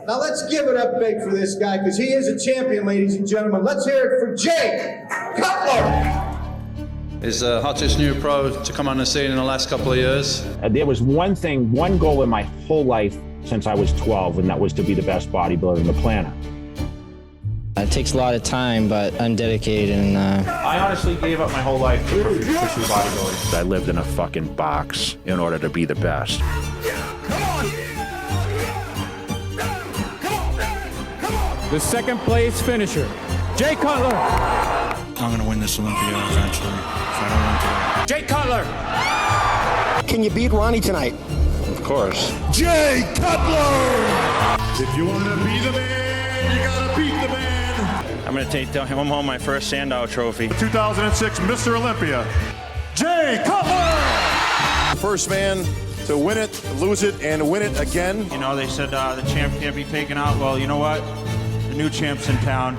Now let's give it up big for this guy, because he is a champion, ladies and gentlemen. Let's hear it for Jay Cutler. Is the hottest new pro to come on the scene in the last couple of years. There was one goal in my whole life since I was 12, and that was to be the best bodybuilder on the planet. It takes a lot of time, but I'm dedicated, and I honestly gave up my whole life to pursue bodybuilding. I lived in a fucking box in order to be the best. The second place finisher, Jay Cutler. I'm gonna win this Olympia eventually if I don't win today. Jay Cutler. Can you beat Ronnie tonight? Of course. Jay Cutler! If you want to be the man, you gotta beat the man. I'm gonna take him home my first Sandow trophy. 2006 Mr. Olympia, Jay Cutler! First man to win it, lose it, and win it again. You know, they said the champ can't be taken out. Well, you know what? The new champ's in town.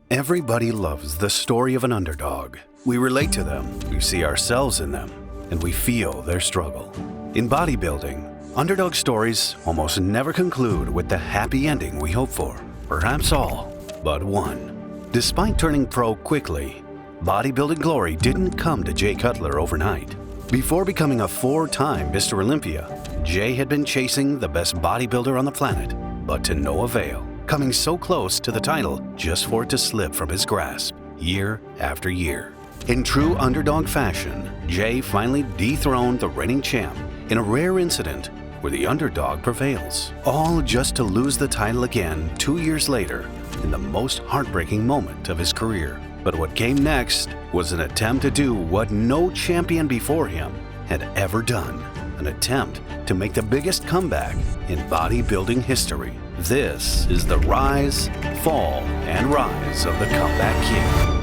Everybody loves the story of an underdog. We relate to them, we see ourselves in them, and we feel their struggle. In bodybuilding, underdog stories almost never conclude with the happy ending we hope for. Perhaps all but one. Despite turning pro quickly, bodybuilding glory didn't come to Jay Cutler overnight. Before becoming a 4-time Mr. Olympia, Jay had been chasing the best bodybuilder on the planet, but to no avail, coming so close to the title just for it to slip from his grasp year after year. In true underdog fashion, Jay finally dethroned the reigning champ in a rare incident where the underdog prevails, all just to lose the title again 2 years later in the most heartbreaking moment of his career. But what came next was an attempt to do what no champion before him had ever done, an attempt to make the biggest comeback in bodybuilding history. This is the rise, fall, and rise of the comeback king.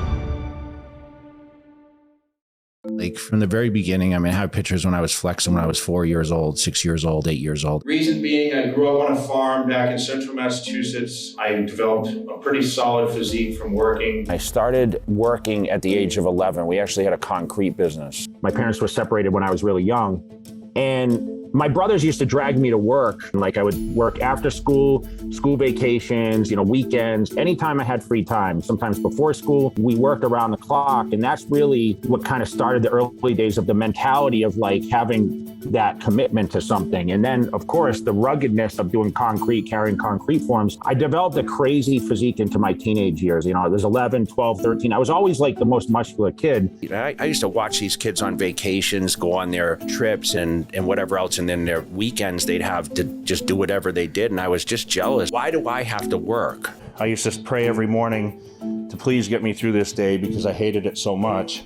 Like from the very beginning, I mean, I have pictures when I was flexing when I was 4 years old, 6 years old, 8 years old. Reason being, I grew up on a farm back in central Massachusetts. I developed a pretty solid physique from working. I started working at the age of 11. We actually had a concrete business. My parents were separated when I was really young, and my brothers used to drag me to work. Like I would work after school, school vacations, weekends, anytime I had free time. Sometimes before school, we worked around the clock. And that's really what kind of started the early days of the mentality of like having that commitment to something. And then of course, the ruggedness of doing concrete, carrying concrete forms. I developed a crazy physique into my teenage years. I was 11, 12, 13. I was always like the most muscular kid. I used to watch these kids on vacations, go on their trips and whatever else. And then their weekends, they'd have to just do whatever they did. And I was just jealous. Why do I have to work? I used to pray every morning to please get me through this day because I hated it so much.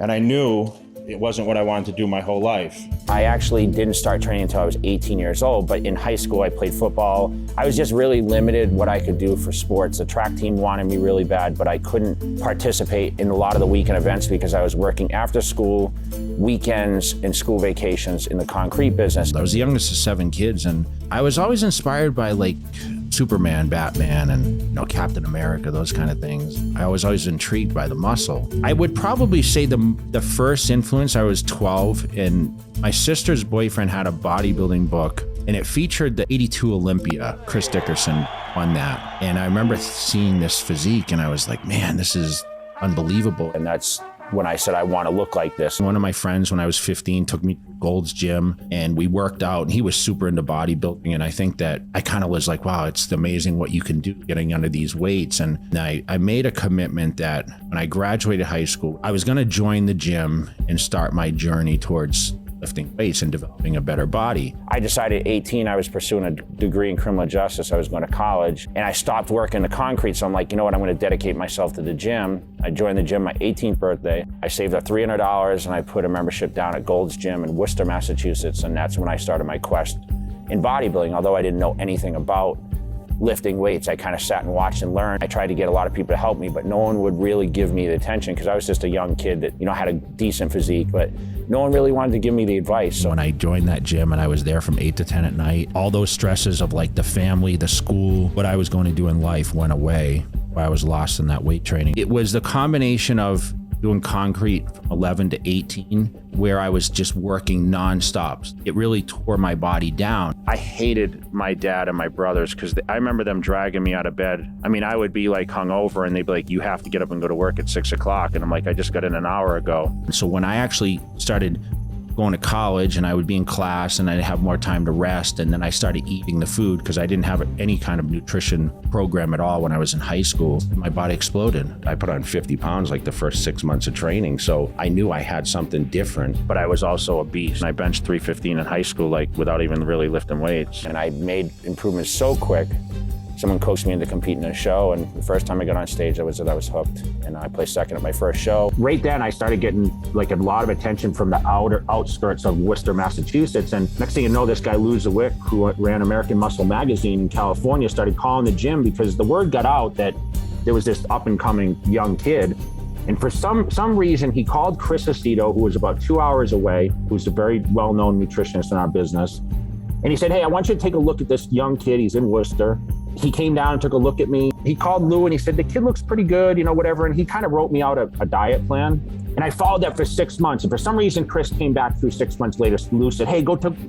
And I knew it wasn't what I wanted to do my whole life. I actually didn't start training until I was 18 years old, but in high school I played football. I was just really limited what I could do for sports. The track team wanted me really bad, but I couldn't participate in a lot of the weekend events because I was working after school, weekends, and school vacations in the concrete business. I was the youngest of 7 kids, and I was always inspired by like Superman, Batman, and Captain America, those kind of things. I was always intrigued by the muscle. I would probably say the first influence, I was 12, and my sister's boyfriend had a bodybuilding book, and it featured the '82 Olympia. Chris Dickerson won that. And I remember seeing this physique, and I was like, man, this is unbelievable. And that's when I said I want to look like this. One of my friends when I was 15 took me to Gold's Gym and we worked out, and he was super into bodybuilding. And I think that I kind of was like, wow, it's amazing what you can do getting under these weights. And I made a commitment that when I graduated high school, I was going to join the gym and start my journey towards lifting weights and developing a better body. I decided at 18 I was pursuing a degree in criminal justice. I was going to college, and I stopped working the concrete. So I'm like, you know what, I'm going to dedicate myself to the gym. I joined the gym my 18th birthday. I saved up $300 and I put a membership down at Gold's Gym in Worcester, Massachusetts, and that's when I started my quest in bodybuilding. Although I didn't know anything about lifting weights, I kind of sat and watched and learned. I tried to get a lot of people to help me, but no one would really give me the attention because I was just a young kid that, had a decent physique, but no one really wanted to give me the advice. So when I joined that gym and I was there from 8 to 10 at night, all those stresses of like the family, the school, what I was going to do in life went away while I was lost in that weight training. It was the combination of doing concrete from 11 to 18, where I was just working nonstop. It really tore my body down. I hated my dad and my brothers because I remember them dragging me out of bed. I mean, I would be like hungover and they'd be like, you have to get up and go to work at 6 o'clock. And I'm like, I just got in an hour ago. And so when I actually started going to college and I would be in class and I'd have more time to rest, and then I started eating the food because I didn't have any kind of nutrition program at all when I was in high school. My body exploded. I put on 50 pounds like the first 6 months of training, so I knew I had something different. But I was also a beast. I benched 315 in high school, like without even really lifting weights. And I made improvements so quick. Someone coached me into competing in a show, and the first time I got on stage, I was hooked, and I placed second at my first show. Right then, I started getting like a lot of attention from the outskirts of Worcester, Massachusetts, and next thing you know, this guy Lou Zawick, who ran American Muscle magazine in California, started calling the gym because the word got out that there was this up-and-coming young kid. And for some reason, he called Chris Aceto, who was about 2 hours away, who's a very well-known nutritionist in our business, and he said, hey, I want you to take a look at this young kid. He's in Worcester. He came down and took a look at me. He called Lou and he said, the kid looks pretty good, whatever. And he kind of wrote me out a diet plan. And I followed that for 6 months. And for some reason, Chris came back through 6 months later. Lou said, hey,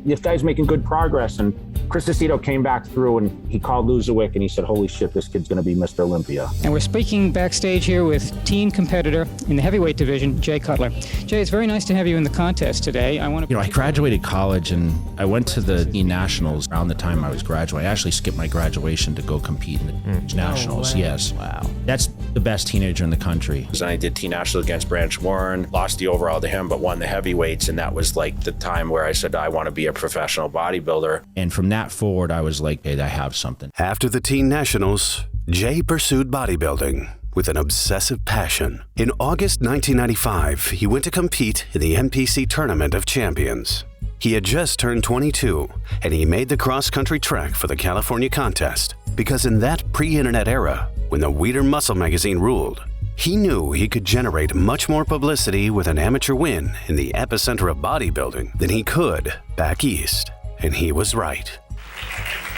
this guy's making good progress. And Chris Aceto came back through and he called Lou Zawick and he said, holy shit, this kid's going to be Mr. Olympia. And we're speaking backstage here with team competitor in the heavyweight division, Jay Cutler. Jay, it's very nice to have you in the contest today. I graduated college and I went to the nationals around the time I was graduating. I actually skipped my graduation to go compete in the nationals. No way. Yes. Wow. That's the best teenager in the country. I did T-Nationals against Branch Warren, lost the overall to him, but won the heavyweights. And that was like the time where I said, I want to be a professional bodybuilder. And from that forward, I was like, hey, I have something. After the teen nationals, Jay pursued bodybuilding with an obsessive passion. In August 1995, he went to compete in the NPC Tournament of Champions. He had just turned 22, and he made the cross-country track for the California contest, because in that pre-internet era, when the Weider Muscle magazine ruled, he knew he could generate much more publicity with an amateur win in the epicenter of bodybuilding than he could back east, and he was right.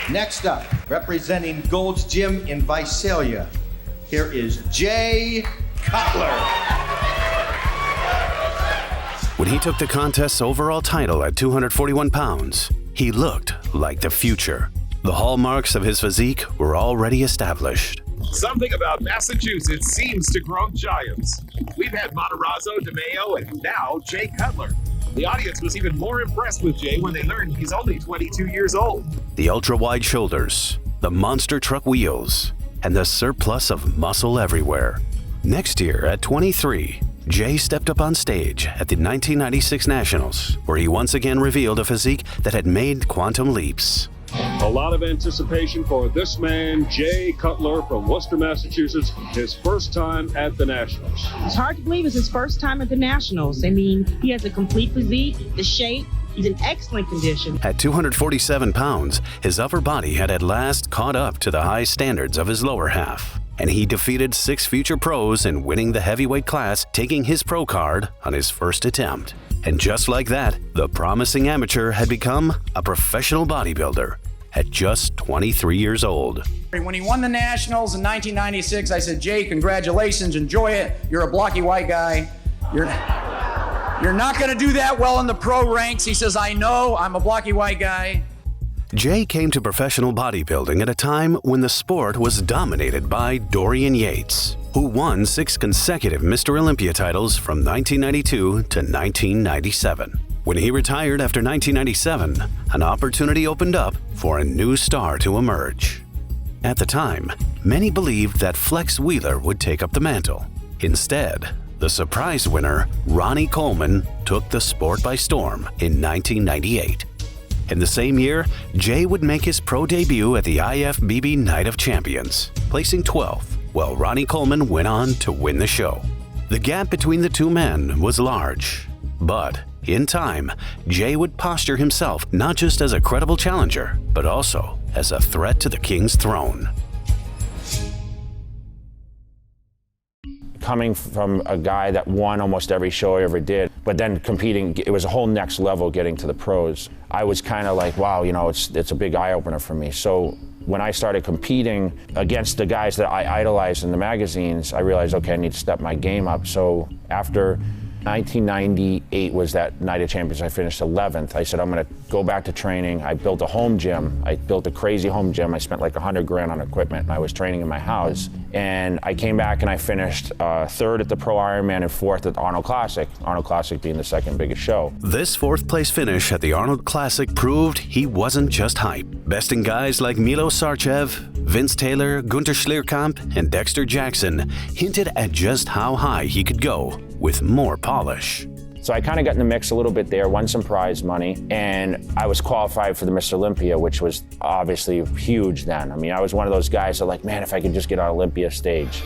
Next up, representing Gold's Gym in Visalia, here is Jay Cutler. When he took the contest's overall title at 241 pounds, he looked like the future. The hallmarks of his physique were already established. Something about Massachusetts seems to grow giants. We've had Matarazzo, DeMeo, and now Jay Cutler. The audience was even more impressed with Jay when they learned he's only 22 years old. The ultra-wide shoulders, the monster truck wheels, and the surplus of muscle everywhere. Next year, at 23, Jay stepped up on stage at the 1996 Nationals, where he once again revealed a physique that had made quantum leaps. A lot of anticipation for this man, Jay Cutler from Worcester, Massachusetts, his first time at the Nationals. It's hard to believe it's his first time at the Nationals. I mean, he has a complete physique, the shape, he's in excellent condition. At 247 pounds, his upper body had at last caught up to the high standards of his lower half, and he defeated 6 future pros in winning the heavyweight class, taking his pro card on his first attempt. And just like that, the promising amateur had become a professional bodybuilder at just 23 years old. When he won the Nationals in 1996, I said, Jay, congratulations, enjoy it. You're a blocky white guy. You're not gonna do that well in the pro ranks. He says, I know, I'm a blocky white guy. Jay came to professional bodybuilding at a time when the sport was dominated by Dorian Yates, who won 6 consecutive Mr. Olympia titles from 1992 to 1997. When he retired after 1997, an opportunity opened up for a new star to emerge. At the time, many believed that Flex Wheeler would take up the mantle. Instead, the surprise winner, Ronnie Coleman, took the sport by storm in 1998. In the same year, Jay would make his pro debut at the IFBB Night of Champions, placing 12th, while Ronnie Coleman went on to win the show. The gap between the two men was large, but in time, Jay would posture himself not just as a credible challenger, but also as a threat to the king's throne. coming from a guy that won almost every show I ever did, but then competing, it was a whole next level getting to the pros. I was kind of like, wow, you know, it's a big eye-opener for me. So when I started competing against the guys that I idolized in the magazines, I realized, okay, I need to step my game up. So after 1998 was that night of champions, I finished 11th. I said, I'm gonna go back to training. I built a home gym. I built a crazy home gym. I spent like $100 grand on equipment, and I was training in my house. And I came back and I finished 3rd at the Pro Ironman and 4th at the Arnold Classic, Arnold Classic being the second biggest show. This 4th place finish at the Arnold Classic proved he wasn't just hype. Besting guys like Milo Sarcev, Vince Taylor, Gunter Schlierkamp, and Dexter Jackson hinted at just how high he could go with more polish. So I kind of got in the mix a little bit there, won some prize money, and I was qualified for the Mr. Olympia, which was obviously huge then. I mean, I was one of those guys that like, man, if I could just get on Olympia stage.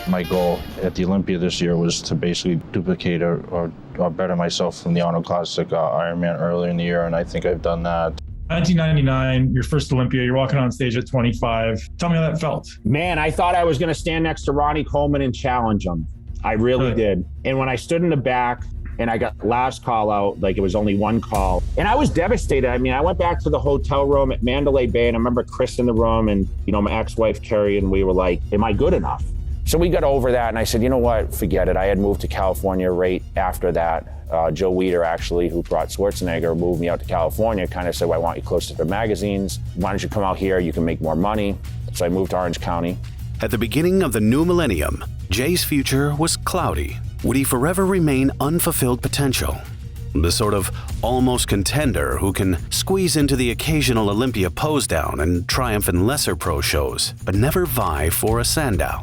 My goal at the Olympia this year was to basically duplicate or better myself from the Arnold Classic Ironman earlier in the year, and I think I've done that. 1999, your first Olympia, you're walking on stage at 25. Tell me how that felt. Man, I thought I was going to stand next to Ronnie Coleman and challenge him. I really did. And when I stood in the back and I got last call out, like it was only one call, and I was devastated. I mean, I went back to the hotel room at Mandalay Bay, and I remember Chris in the room and, you know, my ex-wife Carrie, and we were like, am I good enough? So we got over that, and I said, you know what, forget it. I had moved to California right after that. Joe Weider, actually, who brought Schwarzenegger, moved me out to California, kind of said, well, I want you close to the magazines. Why don't you come out here? You can make more money. So I moved to Orange County. At the beginning of the new millennium, Jay's future was cloudy. Would he forever remain unfulfilled potential? The sort of almost contender who can squeeze into the occasional Olympia pose down and triumph in lesser pro shows, but never vie for a Sandow?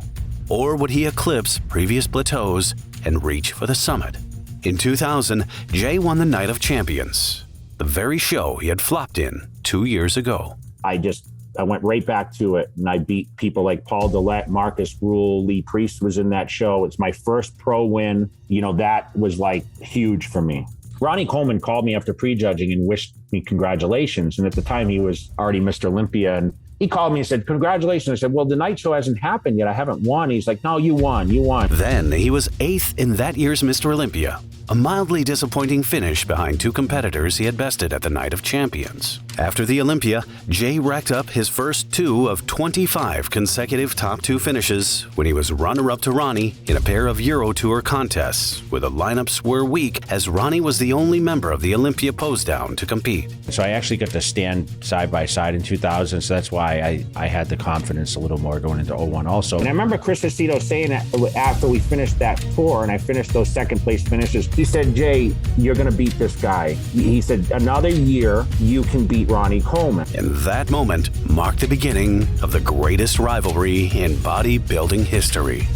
Or would he eclipse previous plateaus and reach for the summit? In 2000, Jay won the Night of Champions, the very show he had flopped in 2 years ago. I went right back to it, and I beat people like Paul Dillette, Marcus Rule, Lee Priest was in that show. It's my first pro win. You know, that was like huge for me. Ronnie Coleman called me after prejudging and wished me congratulations. And at the time he was already Mr. Olympia, and he called me and said, congratulations. I said, well, the night show hasn't happened yet. I haven't won. He's like, no, you won. Then he was 8th in that year's Mr. Olympia, a mildly disappointing finish behind 2 competitors he had bested at the Night of Champions. After the Olympia, Jay racked up his first 2 of 25 consecutive top 2 finishes when he was runner-up to Ronnie in a pair of Euro Tour contests, where the lineups were weak as Ronnie was the only member of the Olympia pose down to compete. So I actually got to stand side by side in 2000, so that's why I had the confidence a little more going into 01 also. And I remember Chris Aceto saying that after we finished that tour and I finished those second place finishes, he said, Jay, you're going to beat this guy. He said, another year, you can beat Ronnie Coleman. And that moment marked the beginning of the greatest rivalry in bodybuilding history.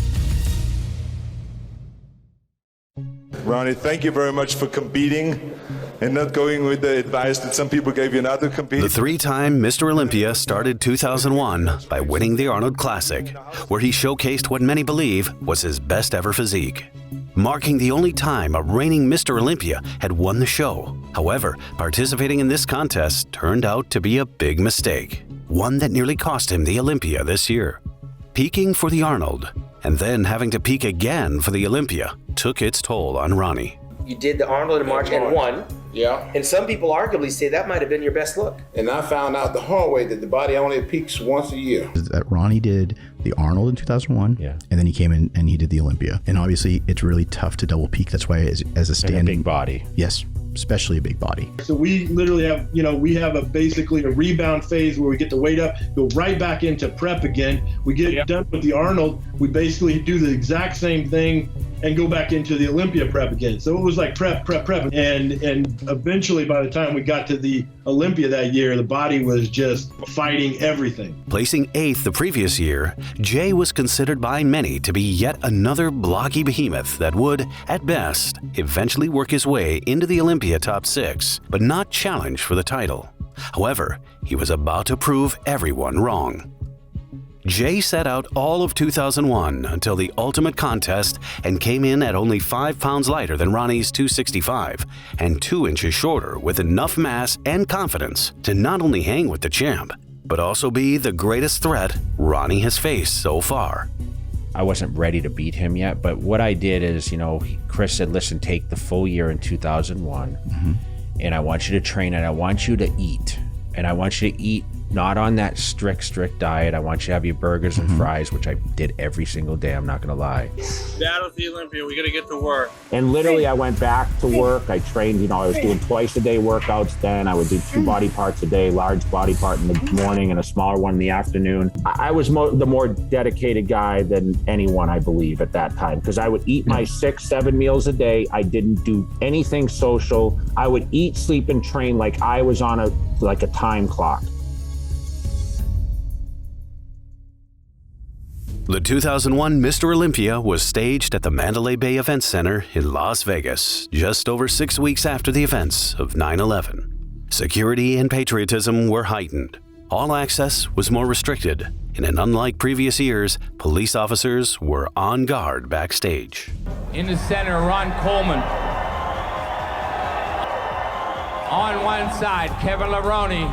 Ronnie, thank you very much for competing and not going with the advice that some people gave you not to compete. The 3-time Mr. Olympia started 2001 by winning the Arnold Classic, where he showcased what many believe was his best ever physique, marking the only time a reigning Mr. Olympia had won the show. However, participating in this contest turned out to be a big mistake, one that nearly cost him the Olympia this year. Peaking for the Arnold, and then having to peak again for the Olympia, took its toll on Ronnie. You did the Arnold in March and won. Yeah. And some people arguably say that might have been your best look. And I found out the hard way that the body only peaks once a year. That Ronnie did the Arnold in 2001, and then he came in and he did the Olympia. And obviously, it's really tough to double peak. That's why, as a standing, and a big body. Yes, especially a big body. So we literally have, we have basically a rebound phase where we get the weight up, go right back into prep again. We get done with the Arnold, we basically do the exact same thing and go back into the Olympia prep again. So it was like prep. And eventually by the time we got to the Olympia that year, the body was just fighting everything. Placing 8th the previous year, Jay was considered by many to be yet another blocky behemoth that would, at best, eventually work his way into the Olympia top 6, but not challenge for the title. However, he was about to prove everyone wrong. Jay set out all of 2001 until the ultimate contest and came in at only 5 pounds lighter than Ronnie's 265 and 2 inches shorter, with enough mass and confidence to not only hang with the champ, but also be the greatest threat Ronnie has faced so far. I wasn't ready to beat him yet, but what I did is, Chris said, listen, take the full year in 2001, and I want you to train and I want you to eat. And I want you to eat not on that strict diet. I want you to have your burgers and fries, which I did every single day, I'm not gonna lie. Battle's the Olympia, we gotta get to work. And literally I went back to work. I trained, I was doing twice a day workouts then. I would do 2 body parts a day, large body part in the morning and a smaller one in the afternoon. I was the more dedicated guy than anyone, I believe, at that time, because I would eat my 6-7 meals a day. I didn't do anything social. I would eat, sleep, and train like I was on a time clock. The 2001 Mr. Olympia was staged at the Mandalay Bay Event Center in Las Vegas, just over 6 weeks after the events of 9/11. Security and patriotism were heightened. All access was more restricted, and unlike previous years, police officers were on guard backstage. In the center, Ron Coleman. On one side, Kevin Levrone.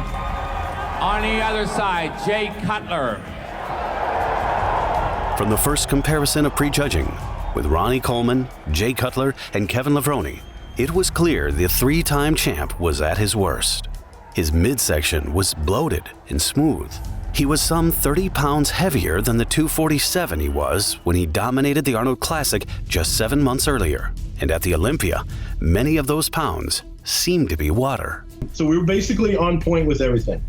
On the other side, Jay Cutler. From the first comparison of prejudging, with Ronnie Coleman, Jay Cutler, and Kevin Levrone, it was clear the 3-time champ was at his worst. His midsection was bloated and smooth. He was some 30 pounds heavier than the 247 he was when he dominated the Arnold Classic just 7 months earlier. And at the Olympia, many of those pounds seemed to be water. So we were basically on point with everything.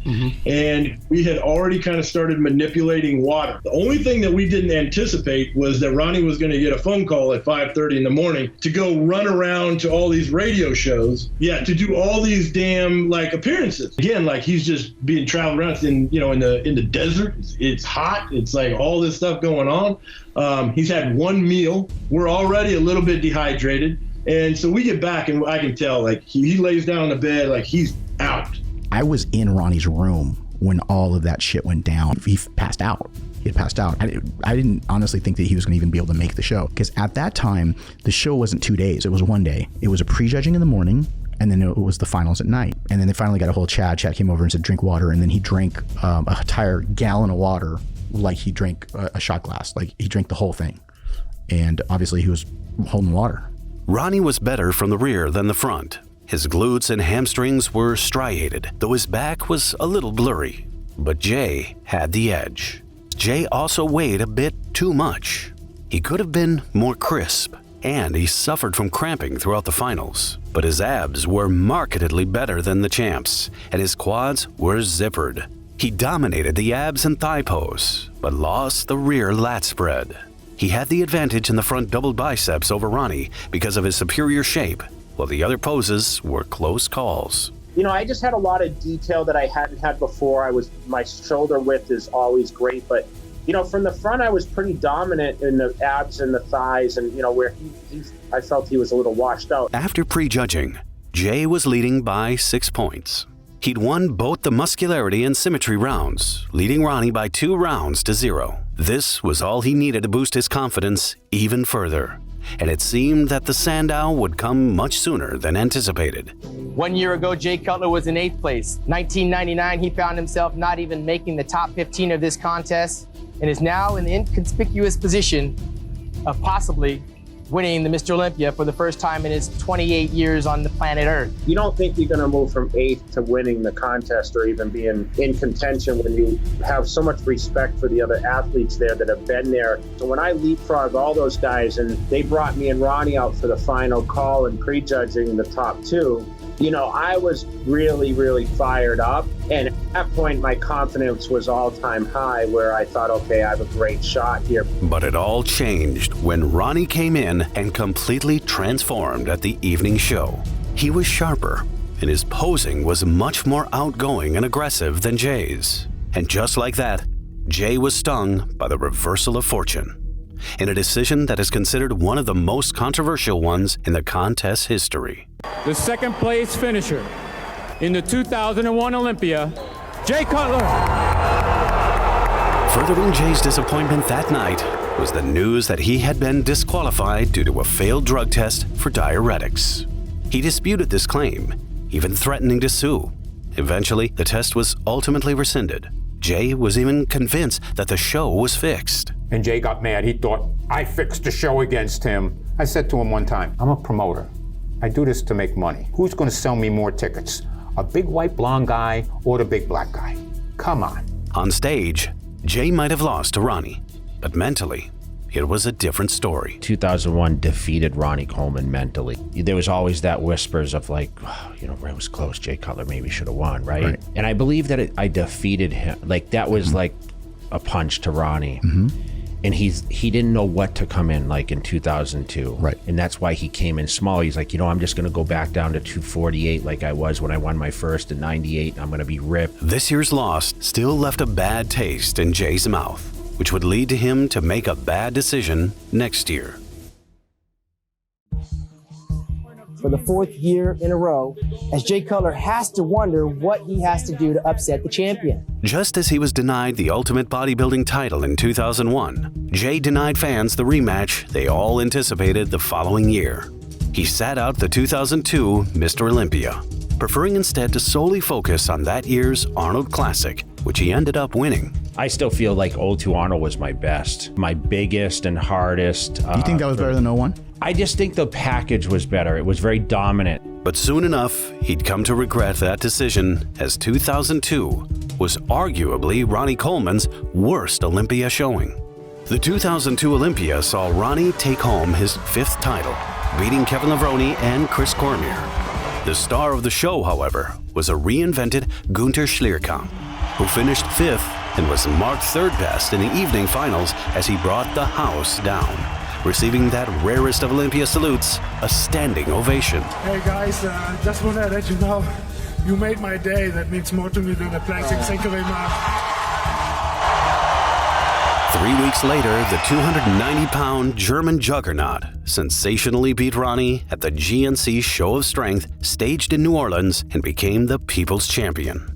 And we had already kind of started manipulating water. The only thing that we didn't anticipate was that Ronnie was going to get a phone call at 5:30 in the morning to go run around to all these radio shows. Yeah, to do all these damn appearances. Again, he's just being traveled around in the desert. It's hot. It's all this stuff going on. He's had one meal. We're already a little bit dehydrated. And so we get back and I can tell he lays down on the bed he's out. I was in Ronnie's room when all of that shit went down. He passed out. He had passed out. I didn't honestly think that he was going to even be able to make the show, because at that time the show wasn't 2 days, it was 1 day. It was a prejudging in the morning, and then it was the finals at night. And then they finally got a hold of Chad. Chad came over and said drink water, and then he drank a entire gallon of water like he drank a shot glass. He drank the whole thing, and obviously he was holding water. Ronnie was better from the rear than the front. His glutes and hamstrings were striated, though his back was a little blurry. But Jay had the edge. Jay also weighed a bit too much. He could have been more crisp, and he suffered from cramping throughout the finals. But his abs were markedly better than the champs, and his quads were zippered. He dominated the abs and thigh pose, but lost the rear lat spread. He had the advantage in the front double biceps over Ronnie because of his superior shape, while the other poses were close calls. I just had a lot of detail that I hadn't had before. My shoulder width is always great, but from the front I was pretty dominant in the abs and the thighs, and where I felt he was a little washed out. After prejudging, Jay was leading by 6 points. He'd won both the muscularity and symmetry rounds, leading Ronnie by 2 rounds to 0. This was all he needed to boost his confidence even further, and it seemed that the Sandow would come much sooner than anticipated. 1 year ago, Jay Cutler was in 8th place. 1999, he found himself not even making the top 15 of this contest, and is now in the inconspicuous position of possibly winning the Mr. Olympia for the first time in his 28 years on the planet Earth. You don't think you're going to move from 8th to winning the contest or even being in contention when you have so much respect for the other athletes there that have been there. So when I leapfrogged all those guys and they brought me and Ronnie out for the final call and prejudging the top 2, I was really, really fired up. And at that point, my confidence was all-time high, where I thought, okay, I have a great shot here. But it all changed when Ronnie came in and completely transformed at the evening show. He was sharper, and his posing was much more outgoing and aggressive than Jay's. And just like that, Jay was stung by the reversal of fortune, in a decision that is considered one of the most controversial ones in the contest's history. The second place finisher in the 2001 Olympia, Jay Cutler. Furthering Jay's disappointment that night was the news that he had been disqualified due to a failed drug test for diuretics. He disputed this claim, even threatening to sue. Eventually, the test was ultimately rescinded, Jay was even convinced that the show was fixed. And Jay got mad. He thought, I fixed the show against him. I said to him one time, I'm a promoter. I do this to make money. Who's going to sell me more tickets? A big white blonde guy or the big black guy? Come on. On stage, Jay might have lost to Ronnie, but mentally, it was a different story. 2001 defeated Ronnie Coleman mentally. There was always that whispers of like, oh, you know, it was close. Jay Cutler maybe should have won, right? And I believe that I defeated him. Like that was like a punch to Ronnie. And he didn't know what to come in like in 2002. Right. And that's why he came in small. He's like, you know, I'm just going to go back down to 248 like I was when I won my first in 98. I'm going to be ripped. This year's loss still left a bad taste in Jay's mouth, which would lead to him to make a bad decision next year. For the fourth year in a row, as Jay Cutler has to wonder what he has to do to upset the champion. Just as he was denied the Ultimate Bodybuilding title in 2001, Jay denied fans the rematch they all anticipated the following year. He sat out the 2002 Mr. Olympia, preferring instead to solely focus on that year's Arnold Classic, which he ended up winning. I still feel like 02 Arnold was my best, my biggest and hardest. You think that was better than 01? I just think the package was better. It was very dominant. But soon enough, he'd come to regret that decision, as 2002 was arguably Ronnie Coleman's worst Olympia showing. The 2002 Olympia saw Ronnie take home his 5th title, beating Kevin Levrone and Chris Cormier. The star of the show, however, was a reinvented Gunther Schlierkamp, who finished 5th and was marked 3rd best in the evening finals as he brought the house down, receiving that rarest of Olympia salutes, a standing ovation. Hey guys, just want to let you know, you made my day. That means more to me than a classic. Thank you very much. 3 weeks later, the 290-pound German juggernaut sensationally beat Ronnie at the GNC Show of Strength staged in New Orleans and became the People's Champion,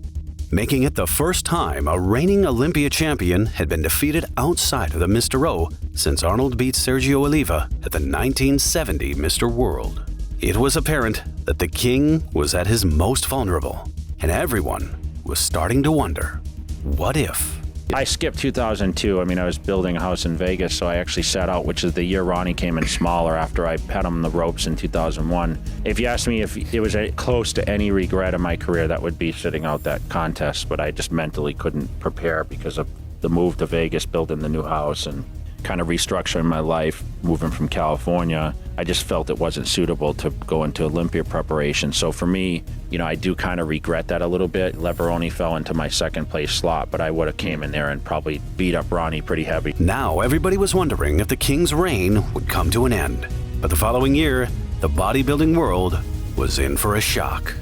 making it the first time a reigning Olympia champion had been defeated outside of the Mr. O since Arnold beat Sergio Oliva at the 1970 Mr. World. It was apparent that the king was at his most vulnerable, and everyone was starting to wonder, what if? I skipped 2002. I mean, I was building a house in Vegas, so I actually sat out, which is the year Ronnie came in smaller after I pet him the ropes in 2001. If you asked me if it was close to any regret in my career, that would be sitting out that contest, but I just mentally couldn't prepare because of the move to Vegas, building the new house, and kind of restructuring my life, moving from California. I just felt it wasn't suitable to go into Olympia preparation. So for me, you know, I do kind of regret that a little bit. Levrone fell into my 2nd place slot, but I would have came in there and probably beat up Ronnie pretty heavy. Now everybody was wondering if the king's reign would come to an end. But the following year, the bodybuilding world was in for a shock.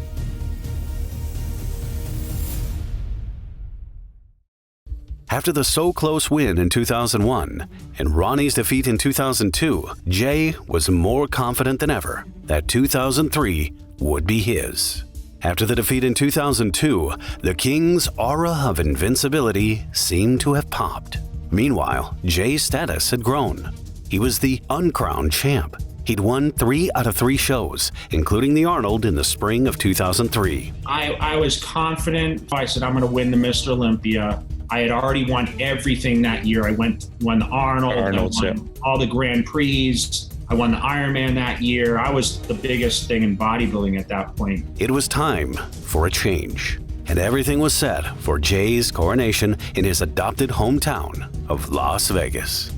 After the so-close win in 2001 and Ronnie's defeat in 2002, Jay was more confident than ever that 2003 would be his. After the defeat in 2002, the King's aura of invincibility seemed to have popped. Meanwhile, Jay's status had grown. He was the uncrowned champ. He'd won 3 out of 3 shows, including the Arnold in the spring of 2003. I was confident. I said, I'm going to win the Mr. Olympia. I had already won everything that year. I won the Arnold, I won all the Grand Prix. I won the Ironman that year. I was the biggest thing in bodybuilding at that point. It was time for a change, and everything was set for Jay's coronation in his adopted hometown of Las Vegas.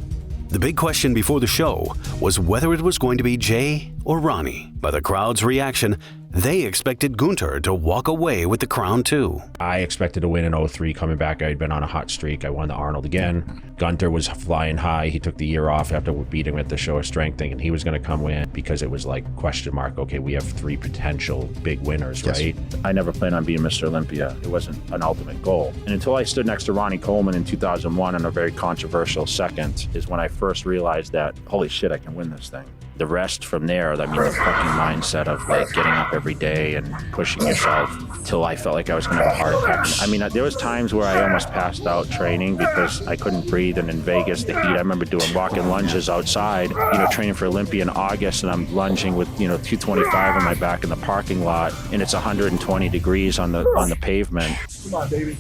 The big question before the show was whether it was going to be Jay or Ronnie. By the crowd's reaction, they expected Gunther to walk away with the crown too. I expected to win in 03 coming back. I had been on a hot streak. I won the Arnold again. Gunther was flying high. He took the year off after beating him at the Show of Strength, thinking he was going to come win because it was like question mark. Okay, we have 3 potential big winners, yes. Right? I never planned on being Mr. Olympia. It wasn't an ultimate goal. And until I stood next to Ronnie Coleman in 2001 in a very controversial second is when I first realized that, holy shit, I can win this thing. The rest from there, I mean, the fucking mindset of like getting up every day and pushing yourself till I felt like I was going to have a heart attack. I mean, there was times where I almost passed out training because I couldn't breathe. And in Vegas, the heat, I remember doing walking lunges outside, you know, training for Olympia in August, and I'm lunging with, you know, 225 on my back in the parking lot, and it's 120 degrees on the pavement. Come on, baby.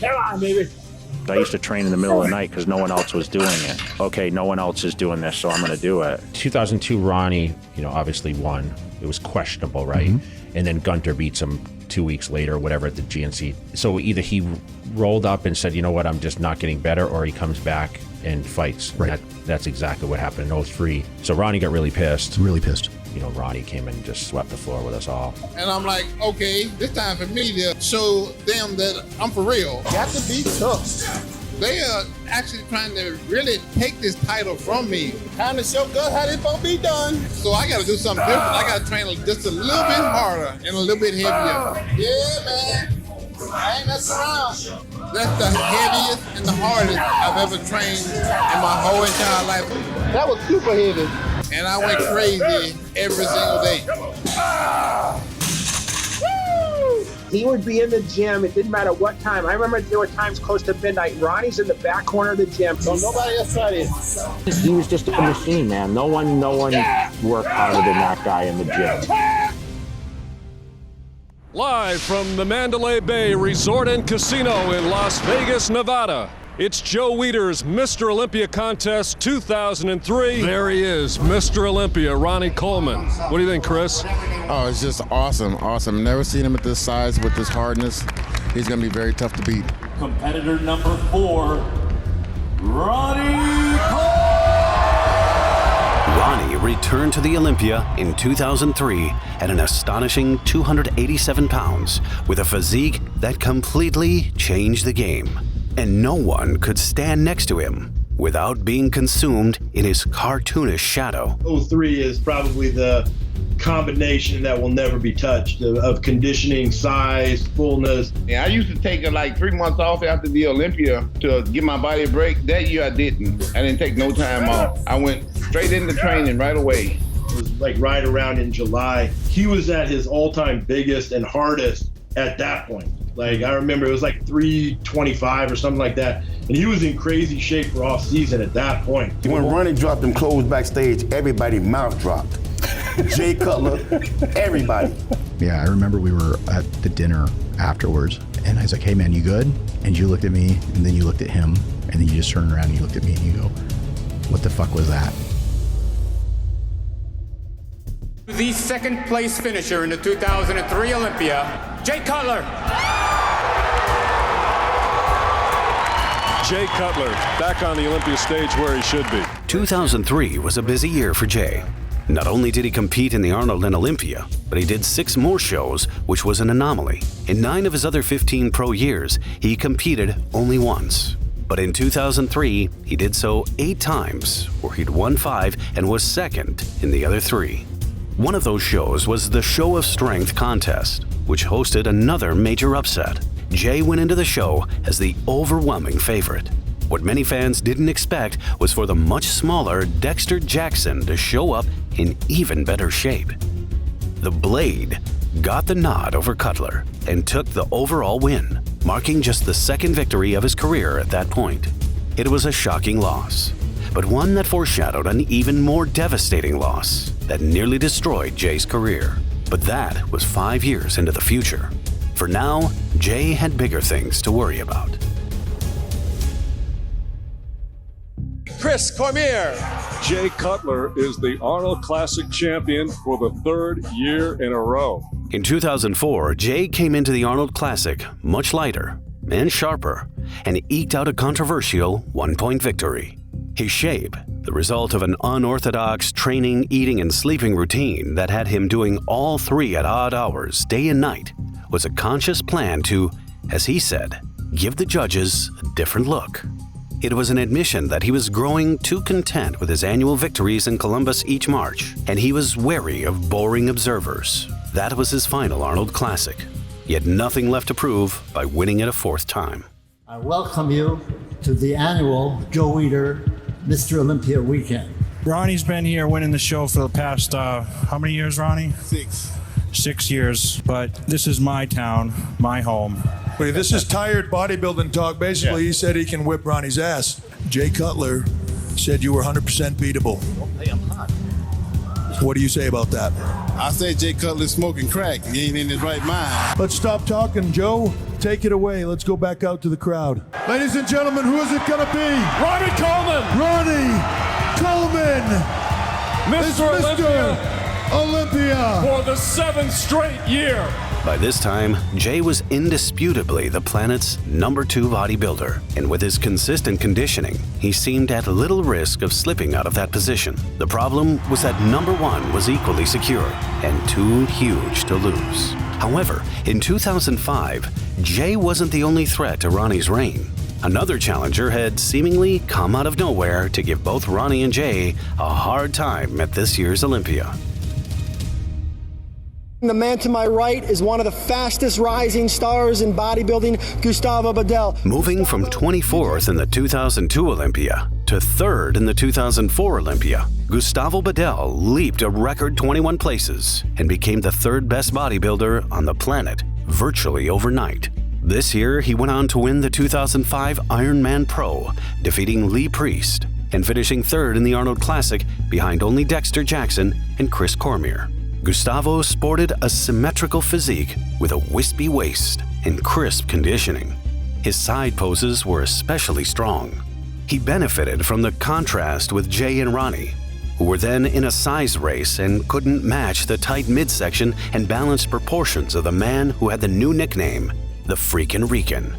Come on, baby. I used to train in the middle of the night because no one else was doing it. Okay, no one else is doing this, so I'm going to do it. 2002, Ronnie, obviously won. It was questionable, right? Mm-hmm. And then Gunter beats him 2 weeks later, whatever, at the GNC. So either he rolled up and said, you know what, I'm just not getting better, or he comes back and fights. Right. That's exactly what happened in 03. So Ronnie got really pissed. Really pissed. Ronnie came and just swept the floor with us all. And I'm like, okay, this time for me to show them that I'm for real. Got to be tough. They are actually trying to really take this title from me. Time to show God how this supposed to be done. So I got to do something different. I got to train just a little bit harder and a little bit heavier. Yeah, man. I ain't messing around. That's the heaviest and the hardest I've ever trained in my whole entire life. That was super heavy. And I went crazy every single day. He would be in the gym. It didn't matter what time. I remember there were times close to midnight. Ronnie's in the back corner of the gym. So nobody else tried it. He was just a machine, man. No one worked harder than that guy in the gym. Live from the Mandalay Bay Resort and Casino in Las Vegas, Nevada. It's Joe Weider's Mr. Olympia Contest 2003. There he is, Mr. Olympia, Ronnie Coleman. What do you think, Chris? Oh, it's just awesome. Never seen him at this size with this hardness. He's going to be very tough to beat. Competitor number 4, Ronnie Coleman. Ronnie returned to the Olympia in 2003 at an astonishing 287 pounds with a physique that completely changed the game. And no one could stand next to him without being consumed in his cartoonish shadow. 03 is probably the combination that will never be touched of conditioning, size, fullness. Yeah, I used to take like 3 months off after the Olympia to give my body a break. That year I didn't. I didn't take no time off. I went straight into training right away. It was like right around in July. He was at his all-time biggest and hardest at that point. Like, I remember it was like 325 or something like that. And he was in crazy shape for off season at that point. When Ronnie dropped them clothes backstage, everybody's mouth dropped. Jay Cutler, everybody. Yeah, I remember we were at the dinner afterwards, and I was like, hey man, you good? And you looked at me, and then you looked at him, and then you just turned around and you looked at me and you go, what the fuck was that? The second place finisher in the 2003 Olympia, Jay Cutler. Jay Cutler, back on the Olympia stage where he should be. 2003 was a busy year for Jay. Not only did he compete in the Arnold and Olympia, but he did 6 more shows, which was an anomaly. In 9 of his other 15 pro years, he competed only once. But in 2003, he did so 8 times, where he'd won 5 and was second in the other 3. One of those shows was the Show of Strength contest, which hosted another major upset. Jay went into the show as the overwhelming favorite. What many fans didn't expect was for the much smaller Dexter Jackson to show up in even better shape. The Blade got the nod over Cutler and took the overall win, marking just the second victory of his career at that point. It was a shocking loss, but one that foreshadowed an even more devastating loss that nearly destroyed Jay's career. But that was 5 years into the future. For now, Jay had bigger things to worry about. Chris Cormier. Jay Cutler is the Arnold Classic champion for the 3rd year in a row. In 2004, Jay came into the Arnold Classic much lighter and sharper and eked out a controversial 1-point victory. His shape, the result of an unorthodox training, eating, and sleeping routine that had him doing all 3 at odd hours, day and night, was a conscious plan to, as he said, give the judges a different look. It was an admission that he was growing too content with his annual victories in Columbus each March, and he was wary of boring observers. That was his final Arnold Classic. He had nothing left to prove by winning it a 4th time. I welcome you to the annual Joe Weider Mr. Olympia weekend. Ronnie's been here winning the show for the past, how many years, Ronnie? 6 years, but this is my town, my home. Wait, this is tired bodybuilding talk. Basically, He said he can whip Ronnie's ass. Jay Cutler said you were 100% beatable. Hey, I'm hot. What do you say about that? I say Jay Cutler's smoking crack. He ain't in his right mind. Let's stop talking, Joe. Take it away. Let's go back out to the crowd. Ladies and gentlemen, who is it going to be? Ronnie Coleman! Ronnie Coleman! Mr. Olympia! For the 7th straight year. By this time, Jay was indisputably the planet's #2 bodybuilder, and with his consistent conditioning, he seemed at little risk of slipping out of that position. The problem was that #1 was equally secure and too huge to lose. However, in 2005, Jay wasn't the only threat to Ronnie's reign. Another challenger had seemingly come out of nowhere to give both Ronnie and Jay a hard time at this year's Olympia. The man to my right is one of the fastest rising stars in bodybuilding, Gustavo Badell. Moving from 24th in the 2002 Olympia to 3rd in the 2004 Olympia, Gustavo Badell leaped a record 21 places and became the 3rd best bodybuilder on the planet virtually overnight. This year, he went on to win the 2005 Ironman Pro, defeating Lee Priest and finishing 3rd in the Arnold Classic behind only Dexter Jackson and Chris Cormier. Gustavo sported a symmetrical physique with a wispy waist and crisp conditioning. His side poses were especially strong. He benefited from the contrast with Jay and Ronnie, who were then in a size race and couldn't match the tight midsection and balanced proportions of the man who had the new nickname, the Freakin' Rican.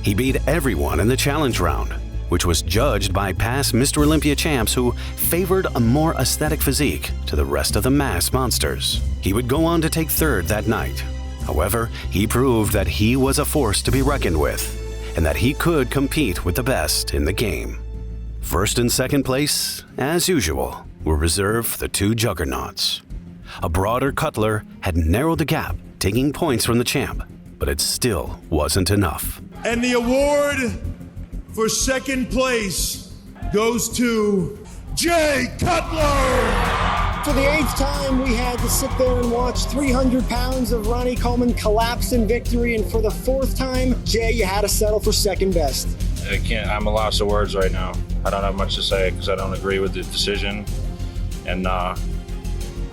He beat everyone in the challenge round, which was judged by past Mr. Olympia champs who favored a more aesthetic physique to the rest of the mass monsters. He would go on to take 3rd that night. However, he proved that he was a force to be reckoned with, and that he could compete with the best in the game. 1st and 2nd place, as usual, were reserved for the 2 juggernauts. A broader Cutler had narrowed the gap, taking points from the champ, but it still wasn't enough. And the award for 2nd place goes to Jay Cutler! For the 8th time, we had to sit there and watch 300 pounds of Ronnie Coleman collapse in victory, and for the 4th time, Jay, you had to settle for 2nd best. I'm a loss of words right now. I don't have much to say because I don't agree with the decision. And I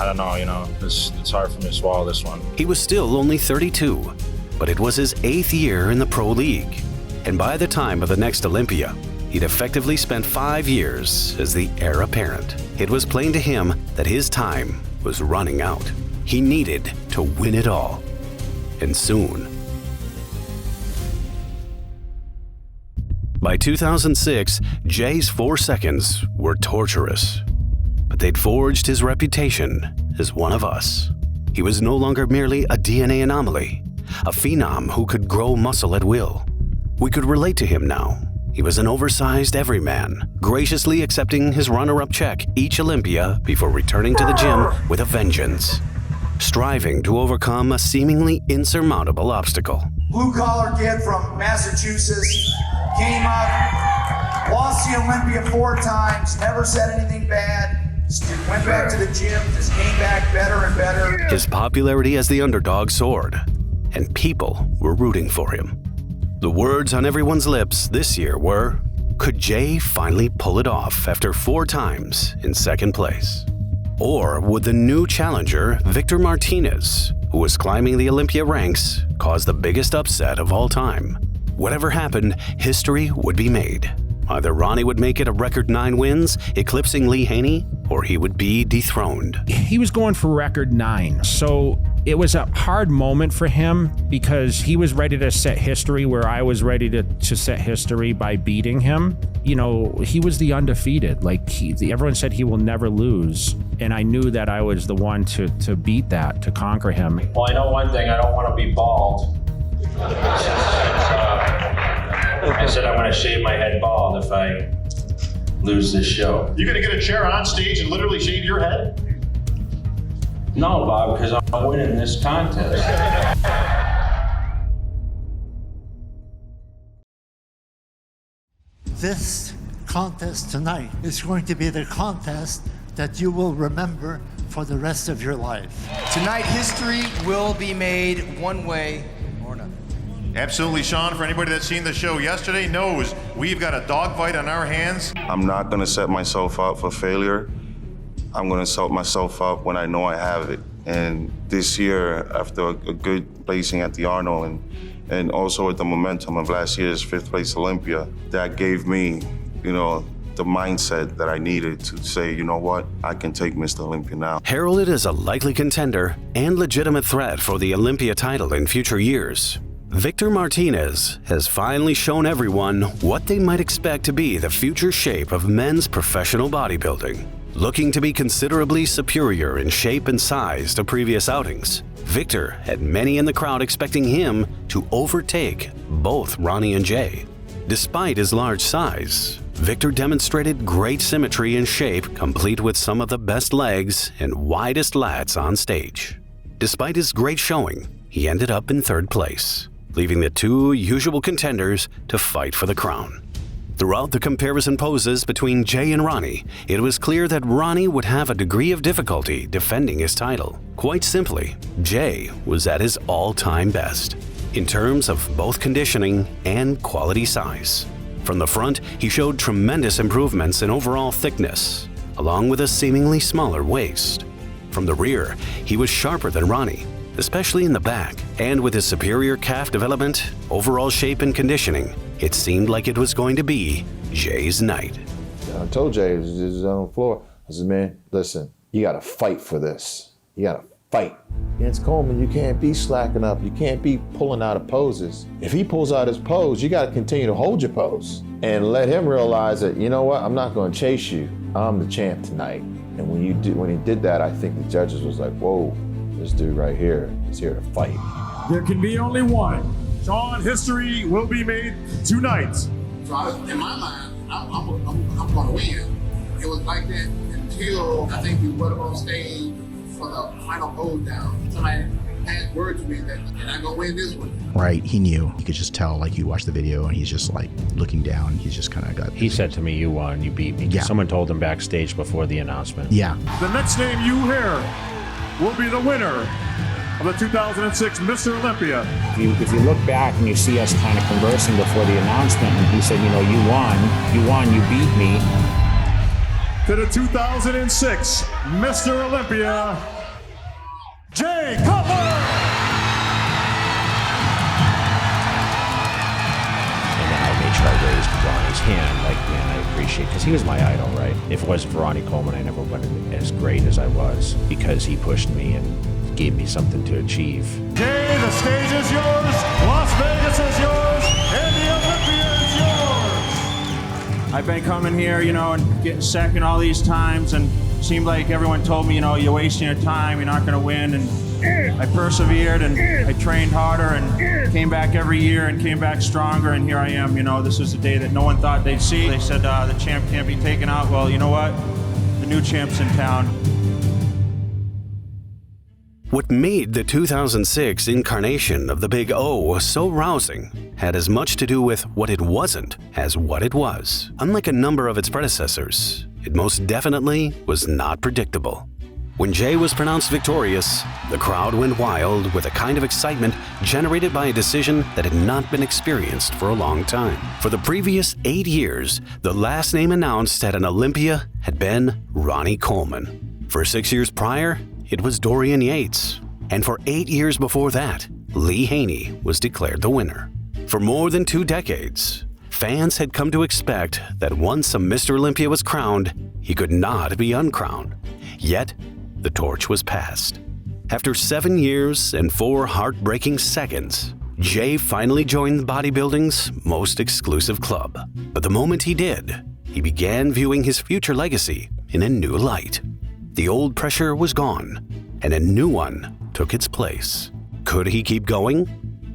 don't know, it's hard for me to swallow this one. He was still only 32, but it was his 8th year in the Pro League. And by the time of the next Olympia, he'd effectively spent 5 years as the heir apparent. It was plain to him that his time was running out. He needed to win it all, and soon. By 2006, Jay's 4 seconds were torturous, but they'd forged his reputation as one of us. He was no longer merely a DNA anomaly, a phenom who could grow muscle at will. We could relate to him now. He was an oversized everyman, graciously accepting his runner-up check each Olympia before returning to the gym with a vengeance, striving to overcome a seemingly insurmountable obstacle. Blue-collar kid from Massachusetts, came up, lost the Olympia 4 times, never said anything bad, just went back to the gym, just came back better and better. His popularity as the underdog soared, and people were rooting for him. The words on everyone's lips this year were, could Jay finally pull it off after 4 times in 2nd place? Or would the new challenger, Victor Martinez, who was climbing the Olympia ranks, cause the biggest upset of all time? Whatever happened, history would be made. Either Ronnie would make it a record 9 wins, eclipsing Lee Haney, or he would be dethroned. He was going for record 9, so it was a hard moment for him because he was ready to set history where I was ready to set history by beating him. He was the undefeated. Everyone said he will never lose, and I knew that I was the one to beat that, to conquer him. Well, I know one thing, I don't want to be bald. I said I'm going to shave my head bald if I lose this show. You're going to get a chair on stage and literally shave your head? No, Bob, because I'm winning this contest. This contest tonight is going to be the contest that you will remember for the rest of your life. Tonight, history will be made one way or another. Absolutely, Sean. For anybody that's seen the show yesterday knows we've got a dogfight on our hands. I'm not going to set myself up for failure. I'm going to set myself up when I know I have it. And this year, after a good placing at the Arnold And also with the momentum of last year's 5th place Olympia, that gave me, the mindset that I needed to say, you know what, I can take Mr. Olympia now. Heralded as a likely contender and legitimate threat for the Olympia title in future years, Victor Martinez has finally shown everyone what they might expect to be the future shape of men's professional bodybuilding. Looking to be considerably superior in shape and size to previous outings, Victor had many in the crowd expecting him to overtake both Ronnie and Jay. Despite his large size, Victor demonstrated great symmetry and shape, complete with some of the best legs and widest lats on stage. Despite his great showing, he ended up in 3rd place, leaving the two usual contenders to fight for the crown. Throughout the comparison poses between Jay and Ronnie, it was clear that Ronnie would have a degree of difficulty defending his title. Quite simply, Jay was at his all-time best, in terms of both conditioning and quality size. From the front, he showed tremendous improvements in overall thickness, along with a seemingly smaller waist. From the rear, he was sharper than Ronnie, especially in the back, and with his superior calf development, overall shape and conditioning, it seemed like it was going to be Jay's night. I told Jay, it was on the floor, I said, man, listen, you gotta fight for this. You gotta fight. Against Coleman, you can't be slacking up. You can't be pulling out of poses. If he pulls out his pose, you gotta continue to hold your pose and let him realize that, you know what, I'm not gonna chase you. I'm the champ tonight. And when he did that, I think the judges was like, whoa, this dude right here is here to fight. There can be only one. Sean, history will be made tonight. So in my mind, I'm gonna win. It was like that until I think we went up on stage for the final hold down. Somebody had words to me that, and I gonna win this one. Right, he knew. You could just tell, like, you watch the video and he's just like looking down. He's just kind of got. He said to me, "You won, you beat me." Yeah. Someone told him backstage before the announcement. Yeah. The next name you hear will be the winner of the 2006 Mr. Olympia. If you look back and you see us kind of conversing before the announcement, and he said, you won, you beat me. To the 2006 Mr. Olympia, Jay Cutler! And then I made sure I raised Ronnie's hand, like, man, I appreciate, because he was my idol, right? If it wasn't for Ronnie Coleman, I never would have been as great as I was, because he pushed me and gave me something to achieve. Jay, the stage is yours, Las Vegas is yours, and the Olympia is yours! I've been coming here, and getting second all these times, and seemed like everyone told me, you're wasting your time, you're not going to win. And I persevered and I trained harder and came back every year and came back stronger. And here I am. This is the day that no one thought they'd see. They said the champ can't be taken out. Well, you know what? The new champ's in town. What made the 2006 incarnation of the Big O so rousing had as much to do with what it wasn't as what it was. Unlike a number of its predecessors, it most definitely was not predictable. When Jay was pronounced victorious, the crowd went wild with a kind of excitement generated by a decision that had not been experienced for a long time. For the previous 8 years, the last name announced at an Olympia had been Ronnie Coleman. For 6 years prior, it was Dorian Yates. And for 8 years before that, Lee Haney was declared the winner. For more than 2 decades, fans had come to expect that once a Mr. Olympia was crowned, he could not be uncrowned. Yet, the torch was passed. After 7 years and 4 heartbreaking seconds, Jay finally joined bodybuilding's most exclusive club. But the moment he did, he began viewing his future legacy in a new light. The old pressure was gone, and a new one took its place. Could he keep going?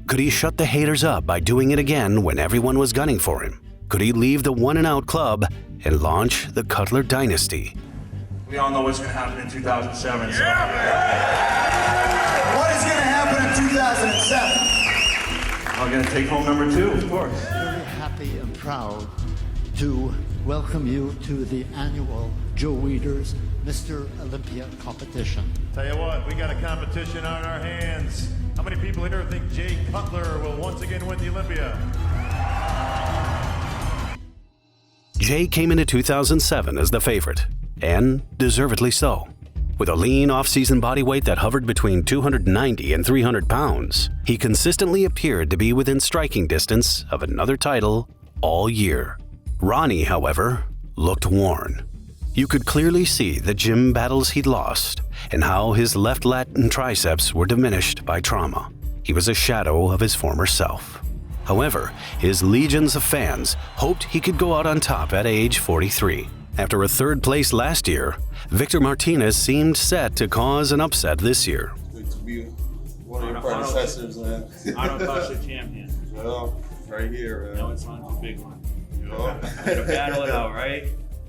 Could he shut the haters up by doing it again when everyone was gunning for him? Could he leave the one-and-out club and launch the Cutler dynasty? We all know what's going to happen in 2007. So. What is going to happen in 2007? I'm going to take home number 2, of course. Very happy and proud to welcome you to the annual Joe Weider's Mr. Olympia competition. Tell you what, we got a competition on our hands. How many people here think Jay Cutler will once again win the Olympia? Jay came into 2007 as the favorite, and deservedly so. With a lean off-season body weight that hovered between 290 and 300 pounds, he consistently appeared to be within striking distance of another title all year. Ronnie, however, looked worn. You could clearly see the gym battles he'd lost and how his left lat and triceps were diminished by trauma. He was a shadow of his former self. However, his legions of fans hoped he could go out on top at age 43. After a third place last year, Victor Martinez seemed set to cause an upset this year. Good to be one of your predecessors, man. Arnold Classic champion. Well, right here, man. No, it's not the big one. Yeah. Gotta battle it out, right?